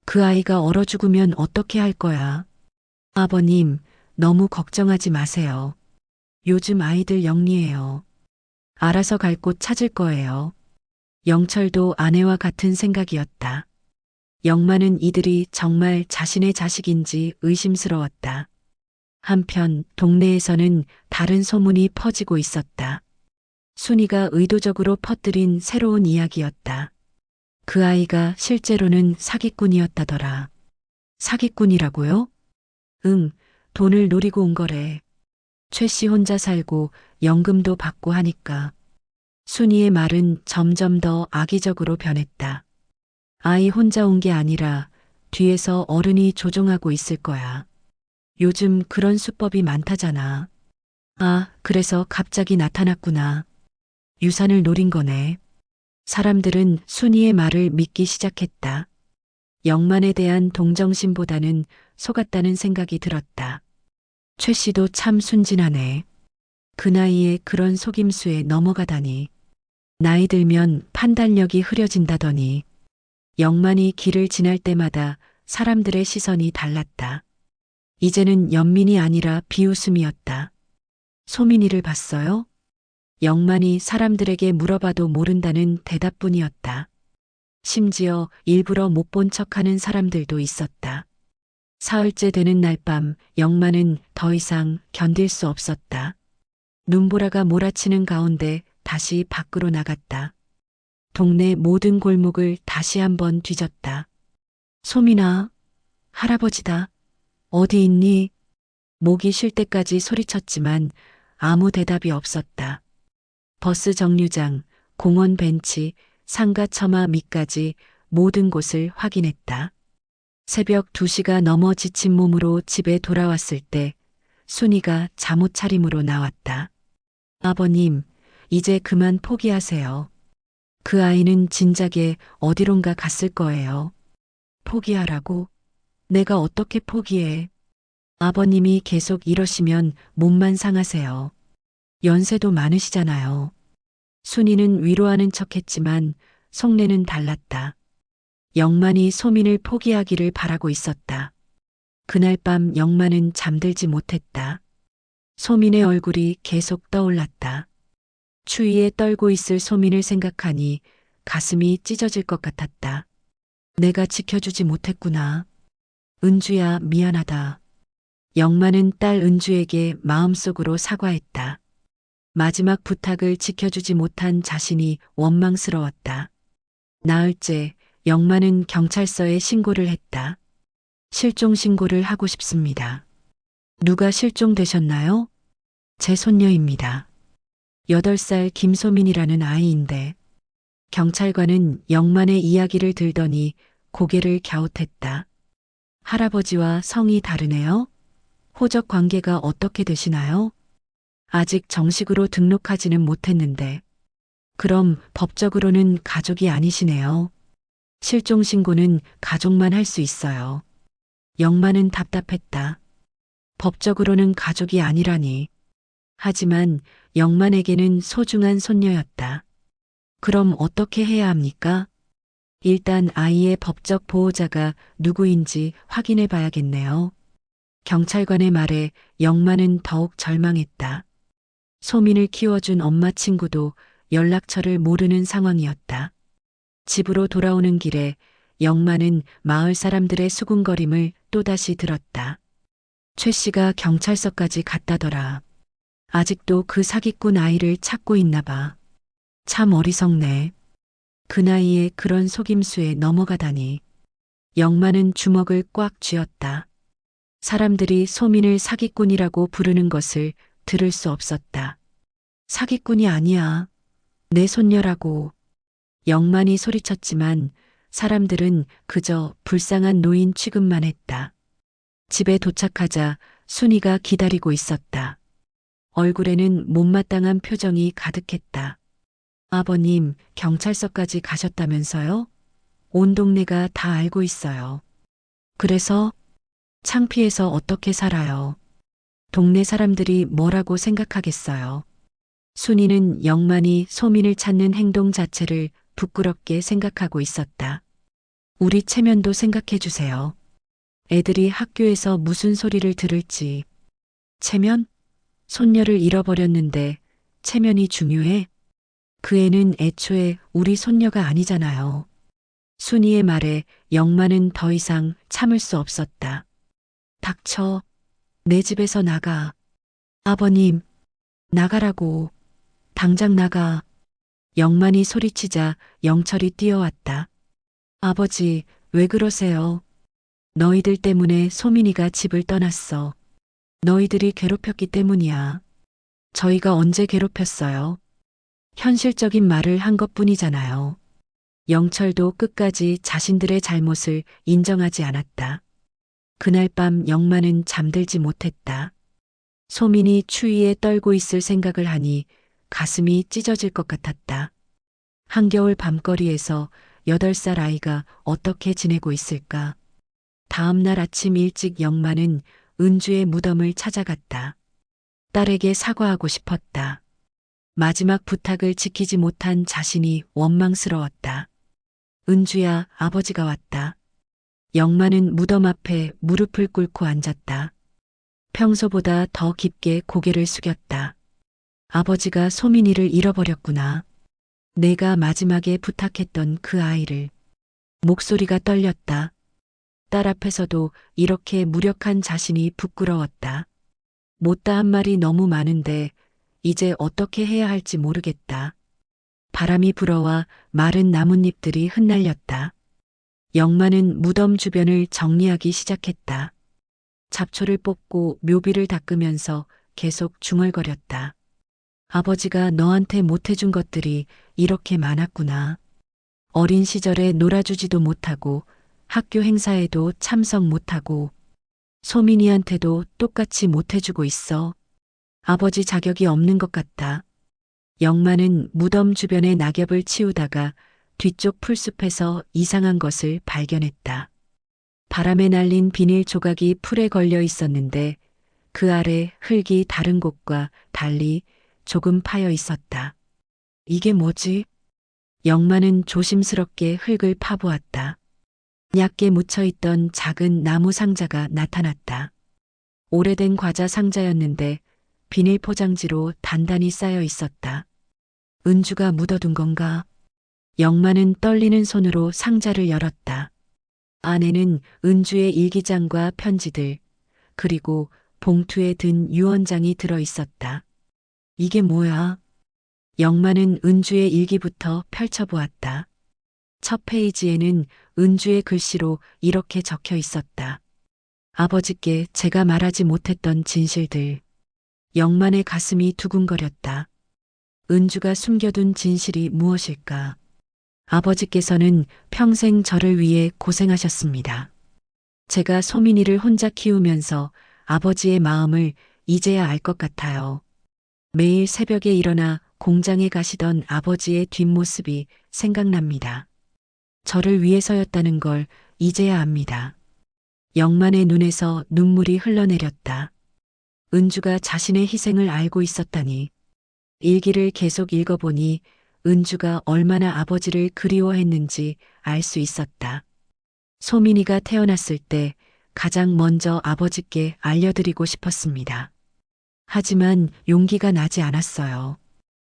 그 아이가 얼어 죽으면 어떻게 할 거야? 아버님, 너무 걱정하지 마세요. 요즘 아이들 영리해요. 알아서 갈 곳 찾을 거예요. 영철도 아내와 같은 생각이었다. 영만은 이들이 정말 자신의 자식인지 의심스러웠다. 한편 동네에서는 다른 소문이 퍼지고 있었다. 순이가 의도적으로 퍼뜨린 새로운 이야기였다. 그 아이가 실제로는 사기꾼이었다더라. 사기꾼이라고요? 응, 돈을 노리고 온 거래. 최 씨 혼자 살고 연금도 받고 하니까. 순이의 말은 점점 더 악의적으로 변했다. 아이 혼자 온 게 아니라 뒤에서 어른이 조종하고 있을 거야. 요즘 그런 수법이 많다잖아. 아, 그래서 갑자기 나타났구나. 유산을 노린 거네. 사람들은 순이의 말을 믿기 시작했다. 영만에 대한 동정심보다는 속았다는 생각이 들었다. 최 씨도 참 순진하네. 그 나이에 그런 속임수에 넘어가다니. 나이 들면 판단력이 흐려진다더니. 영만이 길을 지날 때마다 사람들의 시선이 달랐다. 이제는 연민이 아니라 비웃음이었다. 소민이를 봤어요? 영만이 사람들에게 물어봐도 모른다는 대답뿐이었다. 심지어 일부러 못 본 척하는 사람들도 있었다. 사흘째 되는 날 밤 영만은 더 이상 견딜 수 없었다. 눈보라가 몰아치는 가운데 다시 밖으로 나갔다. 동네 모든 골목을 다시 한번 뒤졌다. 소민아, 할아버지다. 어디 있니? 목이 쉴 때까지 소리쳤지만 아무 대답이 없었다. 버스 정류장, 공원 벤치, 상가 처마 밑까지 모든 곳을 확인했다. 새벽 2시가 넘어 지친 몸으로 집에 돌아왔을 때 순이가 잠옷 차림으로 나왔다. 아버님, 이제 그만 포기하세요. 그 아이는 진작에 어디론가 갔을 거예요. 포기하라고? 내가 어떻게 포기해? 아버님이 계속 이러시면 몸만 상하세요. 연세도 많으시잖아요. 순이는 위로하는 척했지만 속내는 달랐다. 영만이 소민을 포기하기를 바라고 있었다. 그날 밤 영만은 잠들지 못했다. 소민의 얼굴이 계속 떠올랐다. 추위에 떨고 있을 소민을 생각하니 가슴이 찢어질 것 같았다. 내가 지켜주지 못했구나. 은주야, 미안하다. 영만은 딸 은주에게 마음속으로 사과했다. 마지막 부탁을 지켜주지 못한 자신이 원망스러웠다. 나흘째 영만은 경찰서에 신고를 했다. 실종 신고를 하고 싶습니다. 누가 실종되셨나요? 제 손녀입니다. 8살 김소민이라는 아이인데. 경찰관은 영만의 이야기를 들더니 고개를 갸웃했다. 할아버지와 성이 다르네요? 호적 관계가 어떻게 되시나요? 아직 정식으로 등록하지는 못했는데. 그럼 법적으로는 가족이 아니시네요. 실종 신고는 가족만 할 수 있어요. 영만은 답답했다. 법적으로는 가족이 아니라니. 하지만 영만에게는 소중한 손녀였다. 그럼 어떻게 해야 합니까? 일단 아이의 법적 보호자가 누구인지 확인해 봐야겠네요. 경찰관의 말에 영만은 더욱 절망했다. 소민을 키워준 엄마 친구도 연락처를 모르는 상황이었다. 집으로 돌아오는 길에 영만은 마을 사람들의 수군거림을 또다시 들었다. 최 씨가 경찰서까지 갔다더라. 아직도 그 사기꾼 아이를 찾고 있나 봐. 참 어리석네. 그 나이에 그런 속임수에 넘어가다니. 영만은 주먹을 꽉 쥐었다. 사람들이 소민을 사기꾼이라고 부르는 것을 들을 수 없었다. 사기꾼이 아니야. 내 손녀라고. 영만이 소리쳤지만 사람들은 그저 불쌍한 노인 취급만 했다. 집에 도착하자 순이가 기다리고 있었다. 얼굴에는 못마땅한 표정이 가득했다. 아버님, 경찰서까지 가셨다면서요? 온 동네가 다 알고 있어요. 그래서 창피해서 어떻게 살아요? 동네 사람들이 뭐라고 생각하겠어요? 순이는 영만이 소민을 찾는 행동 자체를 부끄럽게 생각하고 있었다. 우리 체면도 생각해 주세요. 애들이 학교에서 무슨 소리를 들을지. 체면? 손녀를 잃어버렸는데 체면이 중요해? 그 애는 애초에 우리 손녀가 아니잖아요. 순이의 말에 영만은 더 이상 참을 수 없었다. 닥쳐. 내 집에서 나가. 아버님, 나가라고. 당장 나가. 영만이 소리치자 영철이 뛰어왔다. 아버지, 왜 그러세요? 너희들 때문에 소민이가 집을 떠났어. 너희들이 괴롭혔기 때문이야. 저희가 언제 괴롭혔어요? 현실적인 말을 한 것뿐이잖아요. 영철도 끝까지 자신들의 잘못을 인정하지 않았다. 그날 밤 영만은 잠들지 못했다. 소민이 추위에 떨고 있을 생각을 하니 가슴이 찢어질 것 같았다. 한겨울 밤거리에서 8살 아이가 어떻게 지내고 있을까? 다음 날 아침 일찍 영만은 은주의 무덤을 찾아갔다. 딸에게 사과하고 싶었다. 마지막 부탁을 지키지 못한 자신이 원망스러웠다. 은주야, 아버지가 왔다. 영만은 무덤 앞에 무릎을 꿇고 앉았다. 평소보다 더 깊게 고개를 숙였다. 아버지가 소민이를 잃어버렸구나. 내가 마지막에 부탁했던 그 아이를. 목소리가 떨렸다. 딸 앞에서도 이렇게 무력한 자신이 부끄러웠다. 못다 한 말이 너무 많은데 이제 어떻게 해야 할지 모르겠다. 바람이 불어와 마른 나뭇잎들이 흩날렸다. 영만은 무덤 주변을 정리하기 시작했다. 잡초를 뽑고 묘비를 닦으면서 계속 중얼거렸다. 아버지가 너한테 못해준 것들이 이렇게 많았구나. 어린 시절에 놀아주지도 못하고 학교 행사에도 참석 못하고 소민이한테도 똑같이 못해주고 있어. 아버지 자격이 없는 것 같다. 영만은 무덤 주변의 낙엽을 치우다가 뒤쪽 풀숲에서 이상한 것을 발견했다. 바람에 날린 비닐 조각이 풀에 걸려 있었는데 그 아래 흙이 다른 곳과 달리 조금 파여 있었다. 이게 뭐지? 영만은 조심스럽게 흙을 파보았다. 얕게 묻혀있던 작은 나무 상자가 나타났다. 오래된 과자 상자였는데 비닐 포장지로 단단히 쌓여 있었다. 은주가 묻어둔 건가? 영만은 떨리는 손으로 상자를 열었다. 안에는 은주의 일기장과 편지들, 그리고 봉투에 든 유언장이 들어 있었다. 이게 뭐야? 영만은 은주의 일기부터 펼쳐보았다. 첫 페이지에는 은주의 글씨로 이렇게 적혀 있었다. 아버지께 제가 말하지 못했던 진실들. 영만의 가슴이 두근거렸다. 은주가 숨겨둔 진실이 무엇일까? 아버지께서는 평생 저를 위해 고생하셨습니다. 제가 소민이를 혼자 키우면서 아버지의 마음을 이제야 알 것 같아요. 매일 새벽에 일어나 공장에 가시던 아버지의 뒷모습이 생각납니다. 저를 위해서였다는 걸 이제야 압니다. 영만의 눈에서 눈물이 흘러내렸다. 은주가 자신의 희생을 알고 있었다니. 일기를 계속 읽어보니 은주가 얼마나 아버지를 그리워했는지 알 수 있었다. 소민이가 태어났을 때 가장 먼저 아버지께 알려드리고 싶었습니다. 하지만 용기가 나지 않았어요.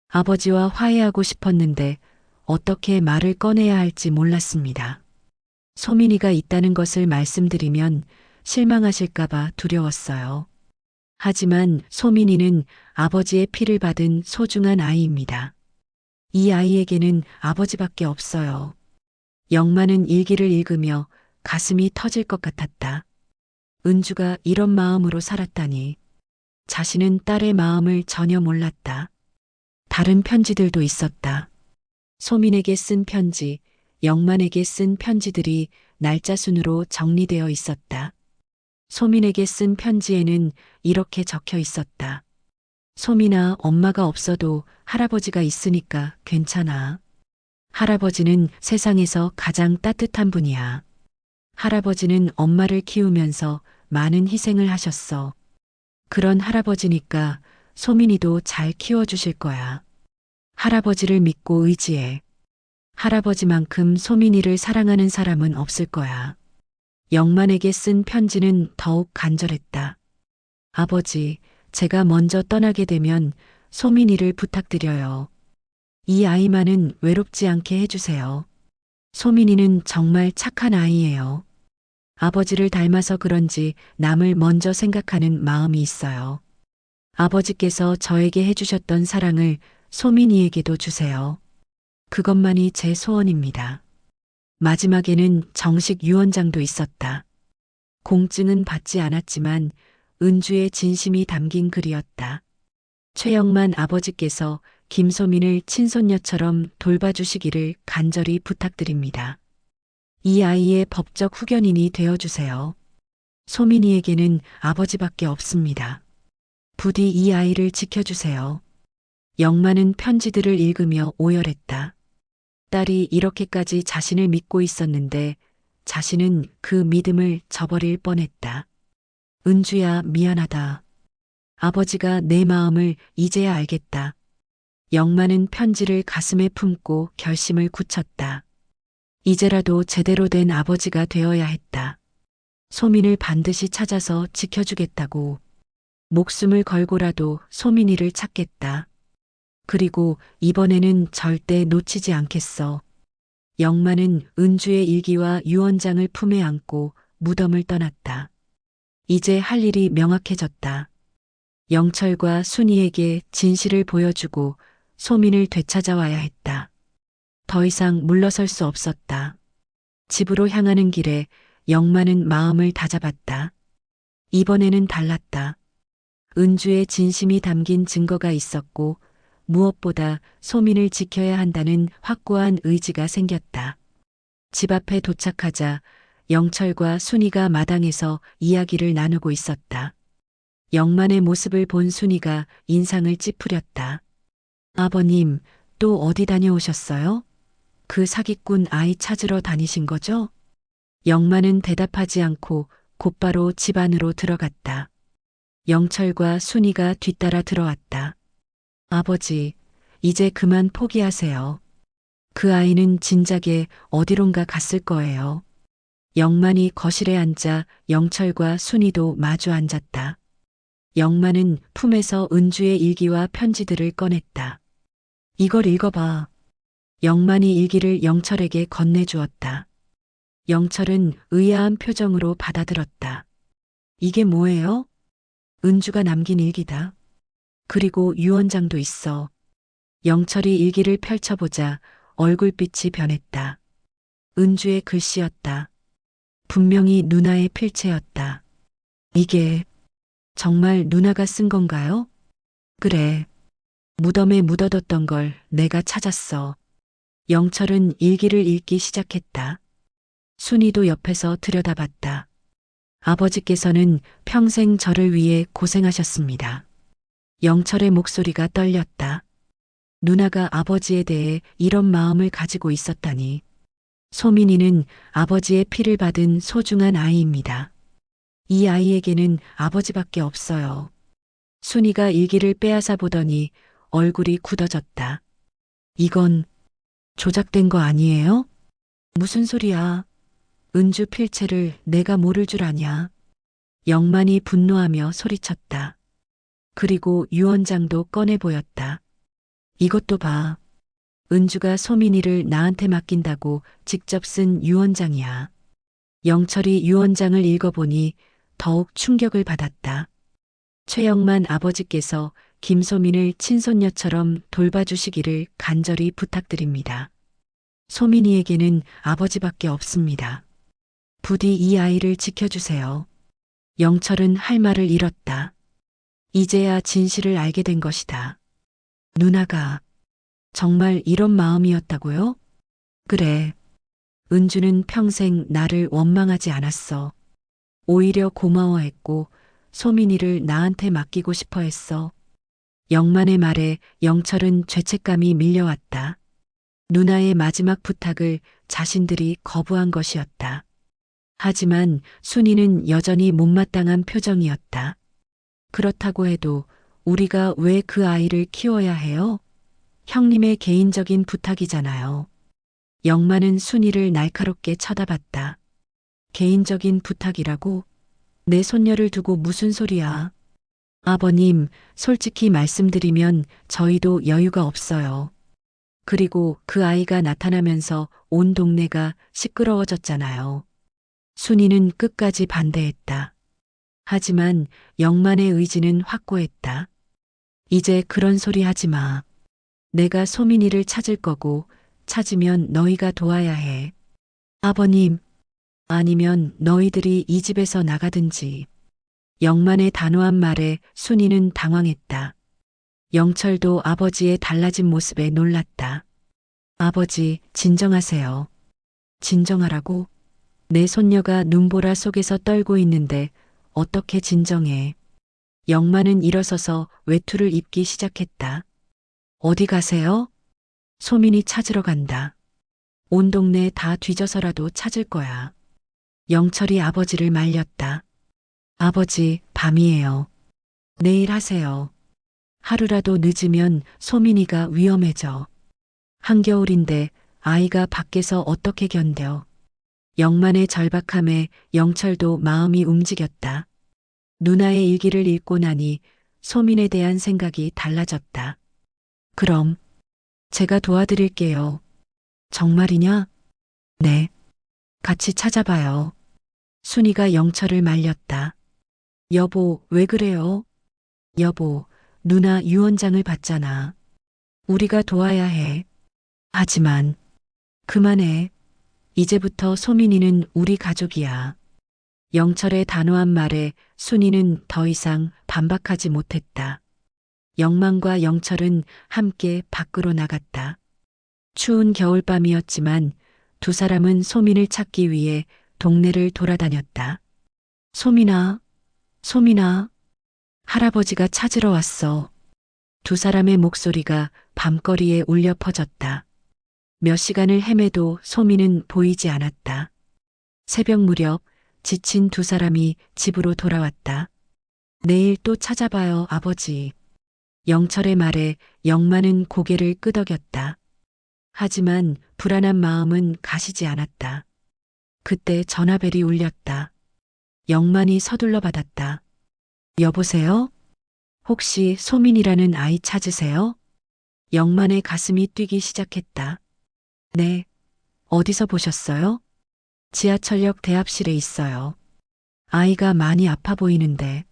아버지와 화해하고 싶었는데 어떻게 말을 꺼내야 할지 몰랐습니다. 소민이가 있다는 것을 말씀드리면 실망하실까봐 두려웠어요. 하지만 소민이는 아버지의 피를 받은 소중한 아이입니다. 이 아이에게는 아버지밖에 없어요. 영만은 일기를 읽으며 가슴이 터질 것 같았다. 은주가 이런 마음으로 살았다니. 자신은 딸의 마음을 전혀 몰랐다. 다른 편지들도 있었다. 소민에게 쓴 편지, 영만에게 쓴 편지들이 날짜 순으로 정리되어 있었다. 소민에게 쓴 편지에는 이렇게 적혀 있었다. 소민아, 엄마가 없어도 할아버지가 있으니까 괜찮아. 할아버지는 세상에서 가장 따뜻한 분이야. 할아버지는 엄마를 키우면서 많은 희생을 하셨어. 그런 할아버지니까 소민이도 잘 키워주실 거야. 할아버지를 믿고 의지해. 할아버지만큼 소민이를 사랑하는 사람은 없을 거야. 영만에게 쓴 편지는 더욱 간절했다. 아버지, 제가 먼저 떠나게 되면 소민이를 부탁드려요. 이 아이만은 외롭지 않게 해주세요. 소민이는 정말 착한 아이예요. 아버지를 닮아서 그런지 남을 먼저 생각하는 마음이 있어요. 아버지께서 저에게 해주셨던 사랑을 소민이에게도 주세요. 그것만이 제 소원입니다. 마지막에는 정식 유언장도 있었다. 공증은 받지 않았지만 은주의 진심이 담긴 글이었다. 최영만 아버지께서 김소민을 친손녀처럼 돌봐주시기를 간절히 부탁드립니다. 이 아이의 법적 후견인이 되어주세요. 소민이에게는 아버지밖에 없습니다. 부디 이 아이를 지켜주세요. 영만은 편지들을 읽으며 오열했다. 딸이 이렇게까지 자신을 믿고 있었는데 자신은 그 믿음을 저버릴 뻔했다. 은주야, 미안하다. 아버지가 내 마음을 이제야 알겠다. 영만은 편지를 가슴에 품고 결심을 굳혔다. 이제라도 제대로 된 아버지가 되어야 했다. 소민을 반드시 찾아서 지켜주겠다고. 목숨을 걸고라도 소민이를 찾겠다. 그리고 이번에는 절대 놓치지 않겠어. 영만은 은주의 일기와 유언장을 품에 안고 무덤을 떠났다. 이제 할 일이 명확해졌다. 영철과 순이에게 진실을 보여주고 소민을 되찾아와야 했다. 더 이상 물러설 수 없었다. 집으로 향하는 길에 영만은 마음을 다잡았다. 이번에는 달랐다. 은주의 진심이 담긴 증거가 있었고 무엇보다 소민을 지켜야 한다는 확고한 의지가 생겼다. 집 앞에 도착하자 영철과 순이가 마당에서 이야기를 나누고 있었다. 영만의 모습을 본 순이가 인상을 찌푸렸다. 아버님, 또 어디 다녀오셨어요? 그 사기꾼 아이 찾으러 다니신 거죠? 영만은 대답하지 않고 곧바로 집 안으로 들어갔다. 영철과 순이가 뒤따라 들어왔다. 아버지, 이제 그만 포기하세요. 그 아이는 진작에 어디론가 갔을 거예요. 영만이 거실에 앉자 영철과 순이도 마주 앉았다. 영만은 품에서 은주의 일기와 편지들을 꺼냈다. 이걸 읽어봐. 영만이 일기를 영철에게 건네주었다. 영철은 의아한 표정으로 받아들었다. 이게 뭐예요? 은주가 남긴 일기다. 그리고 유언장도 있어. 영철이 일기를 펼쳐보자 얼굴빛이 변했다. 은주의 글씨였다. 분명히 누나의 필체였다. 이게 정말 누나가 쓴 건가요? 그래. 무덤에 묻어뒀던 걸 내가 찾았어. 영철은 일기를 읽기 시작했다. 순이도 옆에서 들여다봤다. 아버지께서는 평생 저를 위해 고생하셨습니다. 영철의 목소리가 떨렸다. 누나가 아버지에 대해 이런 마음을 가지고 있었다니. 소민이는 아버지의 피를 받은 소중한 아이입니다. 이 아이에게는 아버지밖에 없어요. 순이가 일기를 빼앗아 보더니 얼굴이 굳어졌다. 이건 조작된 거 아니에요? 무슨 소리야? 은주 필체를 내가 모를 줄 아냐? 영만이 분노하며 소리쳤다. 그리고 유언장도 꺼내 보였다. 이것도 봐. 은주가 소민이를 나한테 맡긴다고 직접 쓴 유언장이야. 영철이 유언장을 읽어보니 더욱 충격을 받았다. 최영만 아버지께서 김소민을 친손녀처럼 돌봐주시기를 간절히 부탁드립니다. 소민이에게는 아버지밖에 없습니다. 부디 이 아이를 지켜주세요. 영철은 할 말을 잃었다. 이제야 진실을 알게 된 것이다. 누나가 정말 이런 마음이었다고요? 그래. 은주는 평생 나를 원망하지 않았어. 오히려 고마워했고 소민이를 나한테 맡기고 싶어 했어. 영만의 말에 영철은 죄책감이 밀려왔다. 누나의 마지막 부탁을 자신들이 거부한 것이었다. 하지만 순이는 여전히 못마땅한 표정이었다. 그렇다고 해도 우리가 왜 그 아이를 키워야 해요? 형님의 개인적인 부탁이잖아요. 영만은 순이를 날카롭게 쳐다봤다. 개인적인 부탁이라고? 내 손녀를 두고 무슨 소리야? 아버님, 솔직히 말씀드리면 저희도 여유가 없어요. 그리고 그 아이가 나타나면서 온 동네가 시끄러워졌잖아요. 순이는 끝까지 반대했다. 하지만 영만의 의지는 확고했다. 이제 그런 소리 하지 마. 내가 소민이를 찾을 거고 찾으면 너희가 도와야 해. 아버님, 아니면 너희들이 이 집에서 나가든지. 영만의 단호한 말에 순이는 당황했다. 영철도 아버지의 달라진 모습에 놀랐다. 아버지, 진정하세요. 진정하라고? 내 손녀가 눈보라 속에서 떨고 있는데 어떻게 진정해? 영만은 일어서서 외투를 입기 시작했다. 어디 가세요? 소민이 찾으러 간다. 온 동네 다 뒤져서라도 찾을 거야. 영철이 아버지를 말렸다. 아버지, 밤이에요. 내일 하세요. 하루라도 늦으면 소민이가 위험해져. 한겨울인데 아이가 밖에서 어떻게 견뎌. 영만의 절박함에 영철도 마음이 움직였다. 누나의 일기를 읽고 나니 소민에 대한 생각이 달라졌다. 그럼 제가 도와드릴게요. 정말이냐? 네. 같이 찾아봐요. 순이가 영철을 말렸다. 여보, 왜 그래요? 여보, 누나 유언장을 봤잖아. 우리가 도와야 해. 하지만 그만해. 이제부터 소민이는 우리 가족이야. 영철의 단호한 말에 순이는 더 이상 반박하지 못했다. 영만과 영철은 함께 밖으로 나갔다. 추운 겨울밤이었지만 두 사람은 소민을 찾기 위해 동네를 돌아다녔다. 소민아, 소민아, 할아버지가 찾으러 왔어. 두 사람의 목소리가 밤거리에 울려 퍼졌다. 몇 시간을 헤매도 소민은 보이지 않았다. 새벽 무렵 지친 두 사람이 집으로 돌아왔다. 내일 또 찾아봐요, 아버지. 영철의 말에 영만은 고개를 끄덕였다. 하지만 불안한 마음은 가시지 않았다. 그때 전화벨이 울렸다. 영만이 서둘러 받았다. 여보세요? 혹시 소민이라는 아이 찾으세요? 영만의 가슴이 뛰기 시작했다. 네. 어디서 보셨어요? 지하철역 대합실에 있어요. 아이가 많이 아파 보이는데.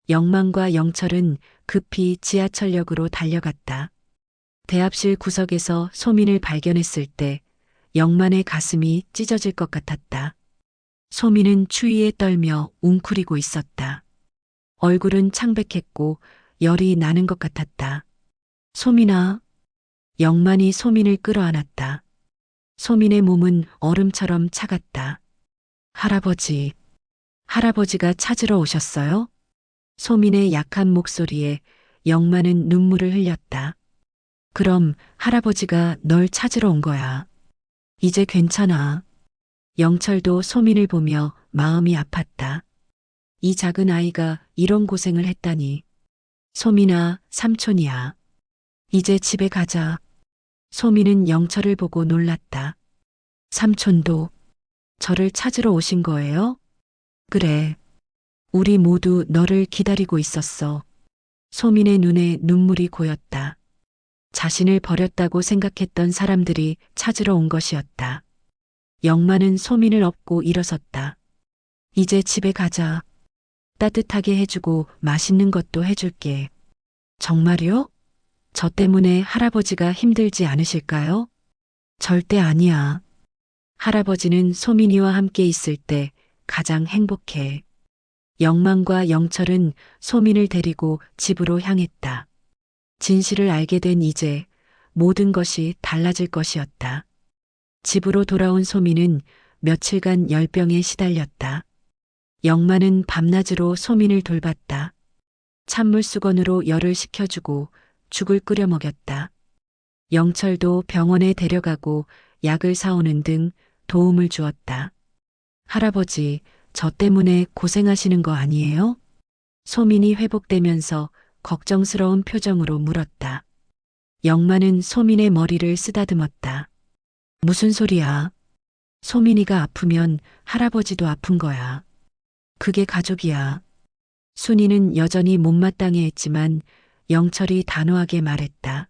영만과 영철은 급히 지하철역으로 달려갔다. 대합실 구석에서 소민을 발견했을 때 영만의 가슴이 찢어질 것 같았다. 소민은 추위에 떨며 웅크리고 있었다. 얼굴은 창백했고 열이 나는 것 같았다. 소민아. 영만이 소민을 끌어안았다. 소민의 몸은 얼음처럼 차갔다. 할아버지. 할아버지가 찾으러 오셨어요? 소민의 약한 목소리에 영만은 눈물을 흘렸다. 그럼 할아버지가 널 찾으러 온 거야. 이제 괜찮아. 영철도 소민을 보며 마음이 아팠다. 이 작은 아이가 이런 고생을 했다니. 소민아, 삼촌이야. 이제 집에 가자. 소민은 영철을 보고 놀랐다. 삼촌도 저를 찾으러 오신 거예요? 그래. 우리 모두 너를 기다리고 있었어. 소민의 눈에 눈물이 고였다. 자신을 버렸다고 생각했던 사람들이 찾으러 온 것이었다. 영만은 소민을 업고 일어섰다. 이제 집에 가자. 따뜻하게 해주고 맛있는 것도 해줄게. 정말요? 저 때문에 할아버지가 힘들지 않으실까요? 절대 아니야. 할아버지는 소민이와 함께 있을 때 가장 행복해. 영만과 영철은 소민을 데리고 집으로 향했다. 진실을 알게 된 이제 모든 것이 달라질 것이었다. 집으로 돌아온 소민은 며칠간 열병에 시달렸다. 영만은 밤낮으로 소민을 돌봤다. 찬물 수건으로 열을 식혀주고 죽을 끓여 먹였다. 영철도 병원에 데려가고 약을 사오는 등 도움을 주었다. 할아버지, 저 때문에 고생하시는 거 아니에요? 소민이 회복되면서 걱정스러운 표정으로 물었다. 영만은 소민의 머리를 쓰다듬었다. 무슨 소리야? 소민이가 아프면 할아버지도 아픈 거야. 그게 가족이야. 순이는 여전히 못마땅해 했지만 영철이 단호하게 말했다.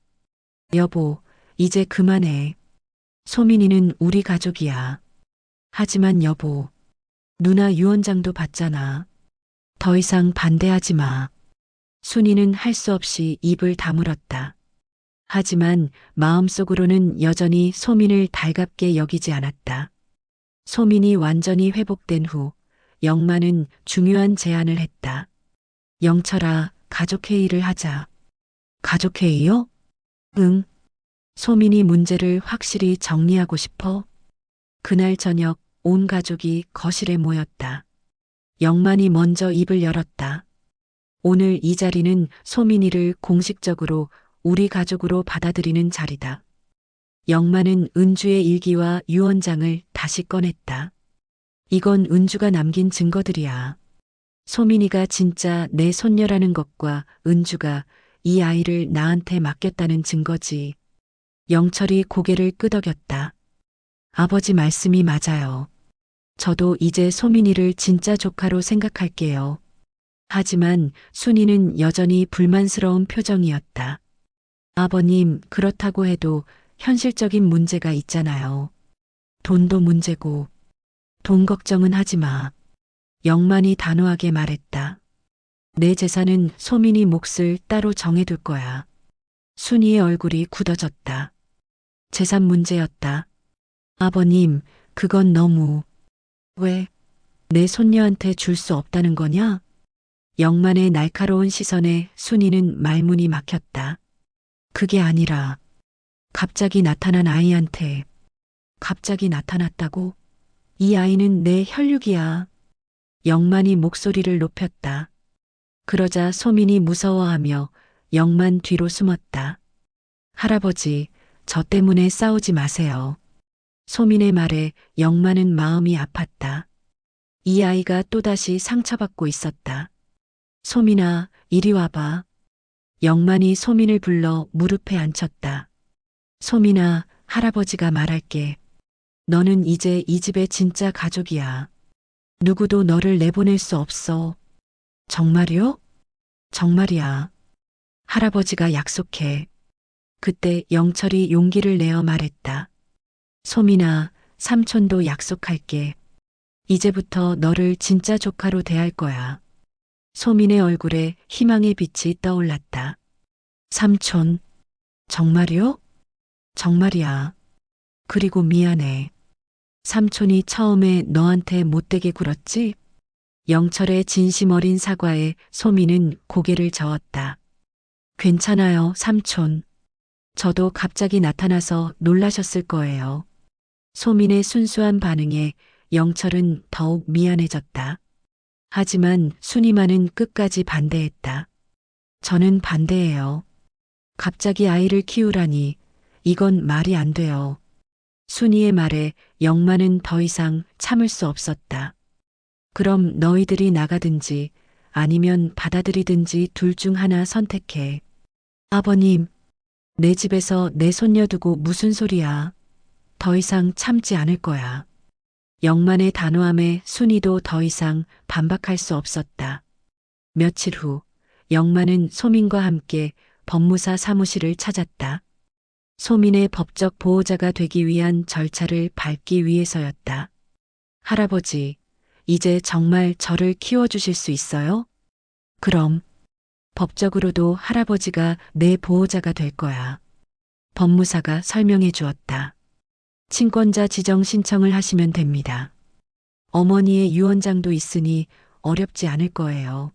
여보, 이제 그만해. 소민이는 우리 가족이야. 하지만 여보, 누나 유언장도 받잖아. 더 이상 반대하지 마. 순이는 할 수 없이 입을 다물었다. 하지만 마음속으로는 여전히 소민을 달갑게 여기지 않았다. 소민이 완전히 회복된 후 영만은 중요한 제안을 했다. 영철아, 가족회의를 하자. 가족회의요? 응. 소민이 문제를 확실히 정리하고 싶어. 그날 저녁 온 가족이 거실에 모였다. 영만이 먼저 입을 열었다. 오늘 이 자리는 소민이를 공식적으로 우리 가족으로 받아들이는 자리다. 영만은 은주의 일기와 유언장을 다시 꺼냈다. 이건 은주가 남긴 증거들이야. 소민이가 진짜 내 손녀라는 것과 은주가 이 아이를 나한테 맡겼다는 증거지. 영철이 고개를 끄덕였다. 아버지 말씀이 맞아요. 저도 이제 소민이를 진짜 조카로 생각할게요. 하지만 순이는 여전히 불만스러운 표정이었다. 아버님, 그렇다고 해도 현실적인 문제가 있잖아요. 돈도 문제고. 돈 걱정은 하지 마. 영만이 단호하게 말했다. 내 재산은 소민이 몫을 따로 정해둘 거야. 순이의 얼굴이 굳어졌다. 재산 문제였다. 아버님, 그건 너무. 왜? 내 손녀한테 줄 수 없다는 거냐? 영만의 날카로운 시선에 순이는 말문이 막혔다. 그게 아니라 갑자기 나타난 아이한테. 갑자기 나타났다고? 이 아이는 내 혈육이야. 영만이 목소리를 높였다. 그러자 소민이 무서워하며 영만 뒤로 숨었다. 할아버지, 저 때문에 싸우지 마세요. 소민의 말에 영만은 마음이 아팠다. 이 아이가 또다시 상처받고 있었다. 소민아, 이리 와봐. 영만이 소민을 불러 무릎에 앉혔다. 소민아, 할아버지가 말할게. 너는 이제 이 집의 진짜 가족이야. 누구도 너를 내보낼 수 없어. 정말이요? 정말이야. 할아버지가 약속해. 그때 영철이 용기를 내어 말했다. 소민아, 삼촌도 약속할게. 이제부터 너를 진짜 조카로 대할 거야. 소민의 얼굴에 희망의 빛이 떠올랐다. 삼촌, 정말이요? 정말이야. 그리고 미안해. 삼촌이 처음에 너한테 못되게 굴었지? 영철의 진심 어린 사과에 소민은 고개를 저었다. 괜찮아요, 삼촌. 저도 갑자기 나타나서 놀라셨을 거예요. 소민의 순수한 반응에 영철은 더욱 미안해졌다. 하지만 순이만은 끝까지 반대했다. 저는 반대해요. 갑자기 아이를 키우라니 이건 말이 안 돼요. 순이의 말에 영만은 더 이상 참을 수 없었다. 그럼 너희들이 나가든지 아니면 받아들이든지 둘 중 하나 선택해. 아버님, 내 집에서 내 손녀 두고 무슨 소리야. 더 이상 참지 않을 거야. 영만의 단호함에 순이도 더 이상 반박할 수 없었다. 며칠 후 영만은 소민과 함께 법무사 사무실을 찾았다. 소민의 법적 보호자가 되기 위한 절차를 밟기 위해서였다. 할아버지, 이제 정말 저를 키워주실 수 있어요? 그럼 법적으로도 할아버지가 내 보호자가 될 거야. 법무사가 설명해 주었다. 친권자 지정 신청을 하시면 됩니다. 어머니의 유언장도 있으니 어렵지 않을 거예요.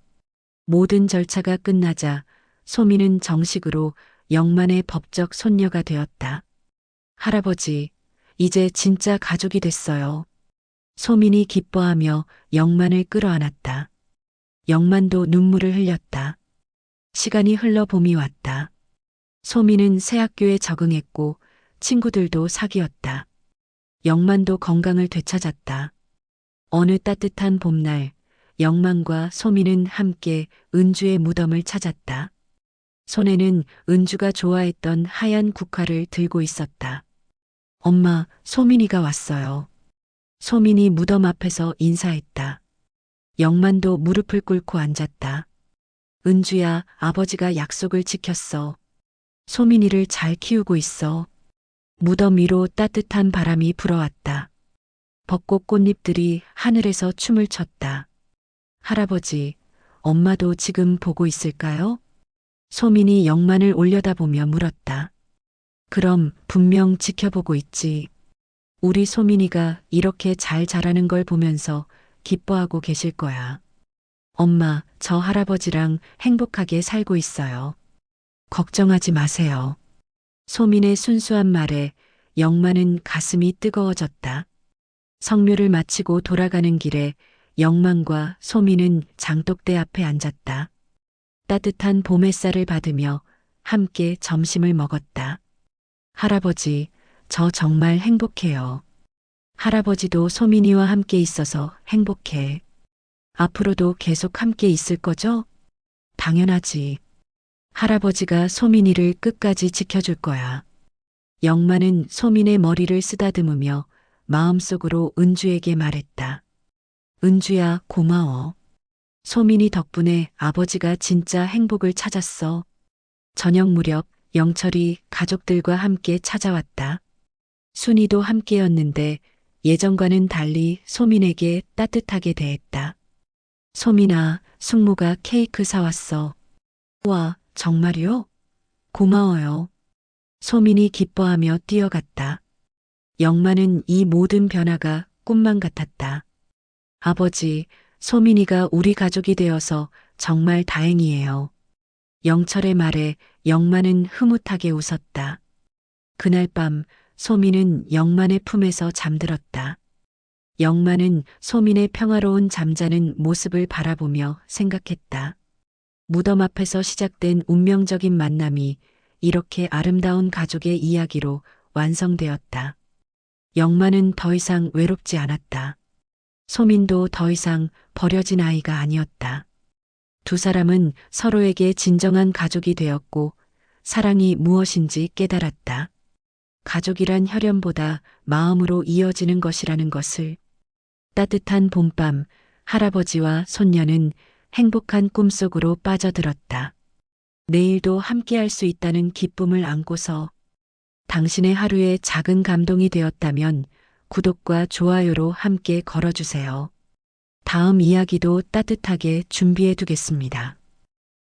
모든 절차가 끝나자 소민은 정식으로 영만의 법적 손녀가 되었다. 할아버지, 이제 진짜 가족이 됐어요. 소민이 기뻐하며 영만을 끌어안았다. 영만도 눈물을 흘렸다. 시간이 흘러 봄이 왔다. 소민은 새 학교에 적응했고 친구들도 사귀었다. 영만도 건강을 되찾았다. 어느 따뜻한 봄날, 영만과 소민은 함께 은주의 무덤을 찾았다. 손에는 은주가 좋아했던 하얀 국화를 들고 있었다. 엄마, 소민이가 왔어요. 소민이 무덤 앞에서 인사했다. 영만도 무릎을 꿇고 앉았다. 은주야, 아버지가 약속을 지켰어. 소민이를 잘 키우고 있어. 무덤 위로 따뜻한 바람이 불어왔다. 벚꽃 꽃잎들이 하늘에서 춤을 췄다. 할아버지, 엄마도 지금 보고 있을까요? 소민이 영만을 올려다보며 물었다. 그럼 분명 지켜보고 있지. 우리 소민이가 이렇게 잘 자라는 걸 보면서 기뻐하고 계실 거야. 엄마, 저 할아버지랑 행복하게 살고 있어요. 걱정하지 마세요. 소민의 순수한 말에 영만은 가슴이 뜨거워졌다. 성묘를 마치고 돌아가는 길에 영만과 소민은 장독대 앞에 앉았다. 따뜻한 봄 햇살을 받으며 함께 점심을 먹었다. 할아버지, 저 정말 행복해요. 할아버지도 소민이와 함께 있어서 행복해. 앞으로도 계속 함께 있을 거죠? 당연하지. 할아버지가 소민이를 끝까지 지켜줄 거야. 영만은 소민의 머리를 쓰다듬으며 마음속으로 은주에게 말했다. 은주야, 고마워. 소민이 덕분에 아버지가 진짜 행복을 찾았어. 저녁 무렵 영철이 가족들과 함께 찾아왔다. 순이도 함께였는데 예전과는 달리 소민에게 따뜻하게 대했다. 소민아, 숙모가 케이크 사왔어. 와, 정말요? 고마워요. 소민이 기뻐하며 뛰어갔다. 영만은 이 모든 변화가 꿈만 같았다. 아버지, 소민이가 우리 가족이 되어서 정말 다행이에요. 영철의 말에 영만은 흐뭇하게 웃었다. 그날 밤 소민은 영만의 품에서 잠들었다. 영만은 소민의 평화로운 잠자는 모습을 바라보며 생각했다. 무덤 앞에서 시작된 운명적인 만남이 이렇게 아름다운 가족의 이야기로 완성되었다. 영만은 더 이상 외롭지 않았다. 소민도 더 이상 버려진 아이가 아니었다. 두 사람은 서로에게 진정한 가족이 되었고 사랑이 무엇인지 깨달았다. 가족이란 혈연보다 마음으로 이어지는 것이라는 것을. 따뜻한 봄밤, 할아버지와 손녀는 행복한 꿈속으로 빠져들었다. 내일도 함께할 수 있다는 기쁨을 안고서 당신의 하루에 작은 감동이 되었다면 구독과 좋아요로 함께 걸어주세요. 다음 이야기도 따뜻하게 준비해 두겠습니다.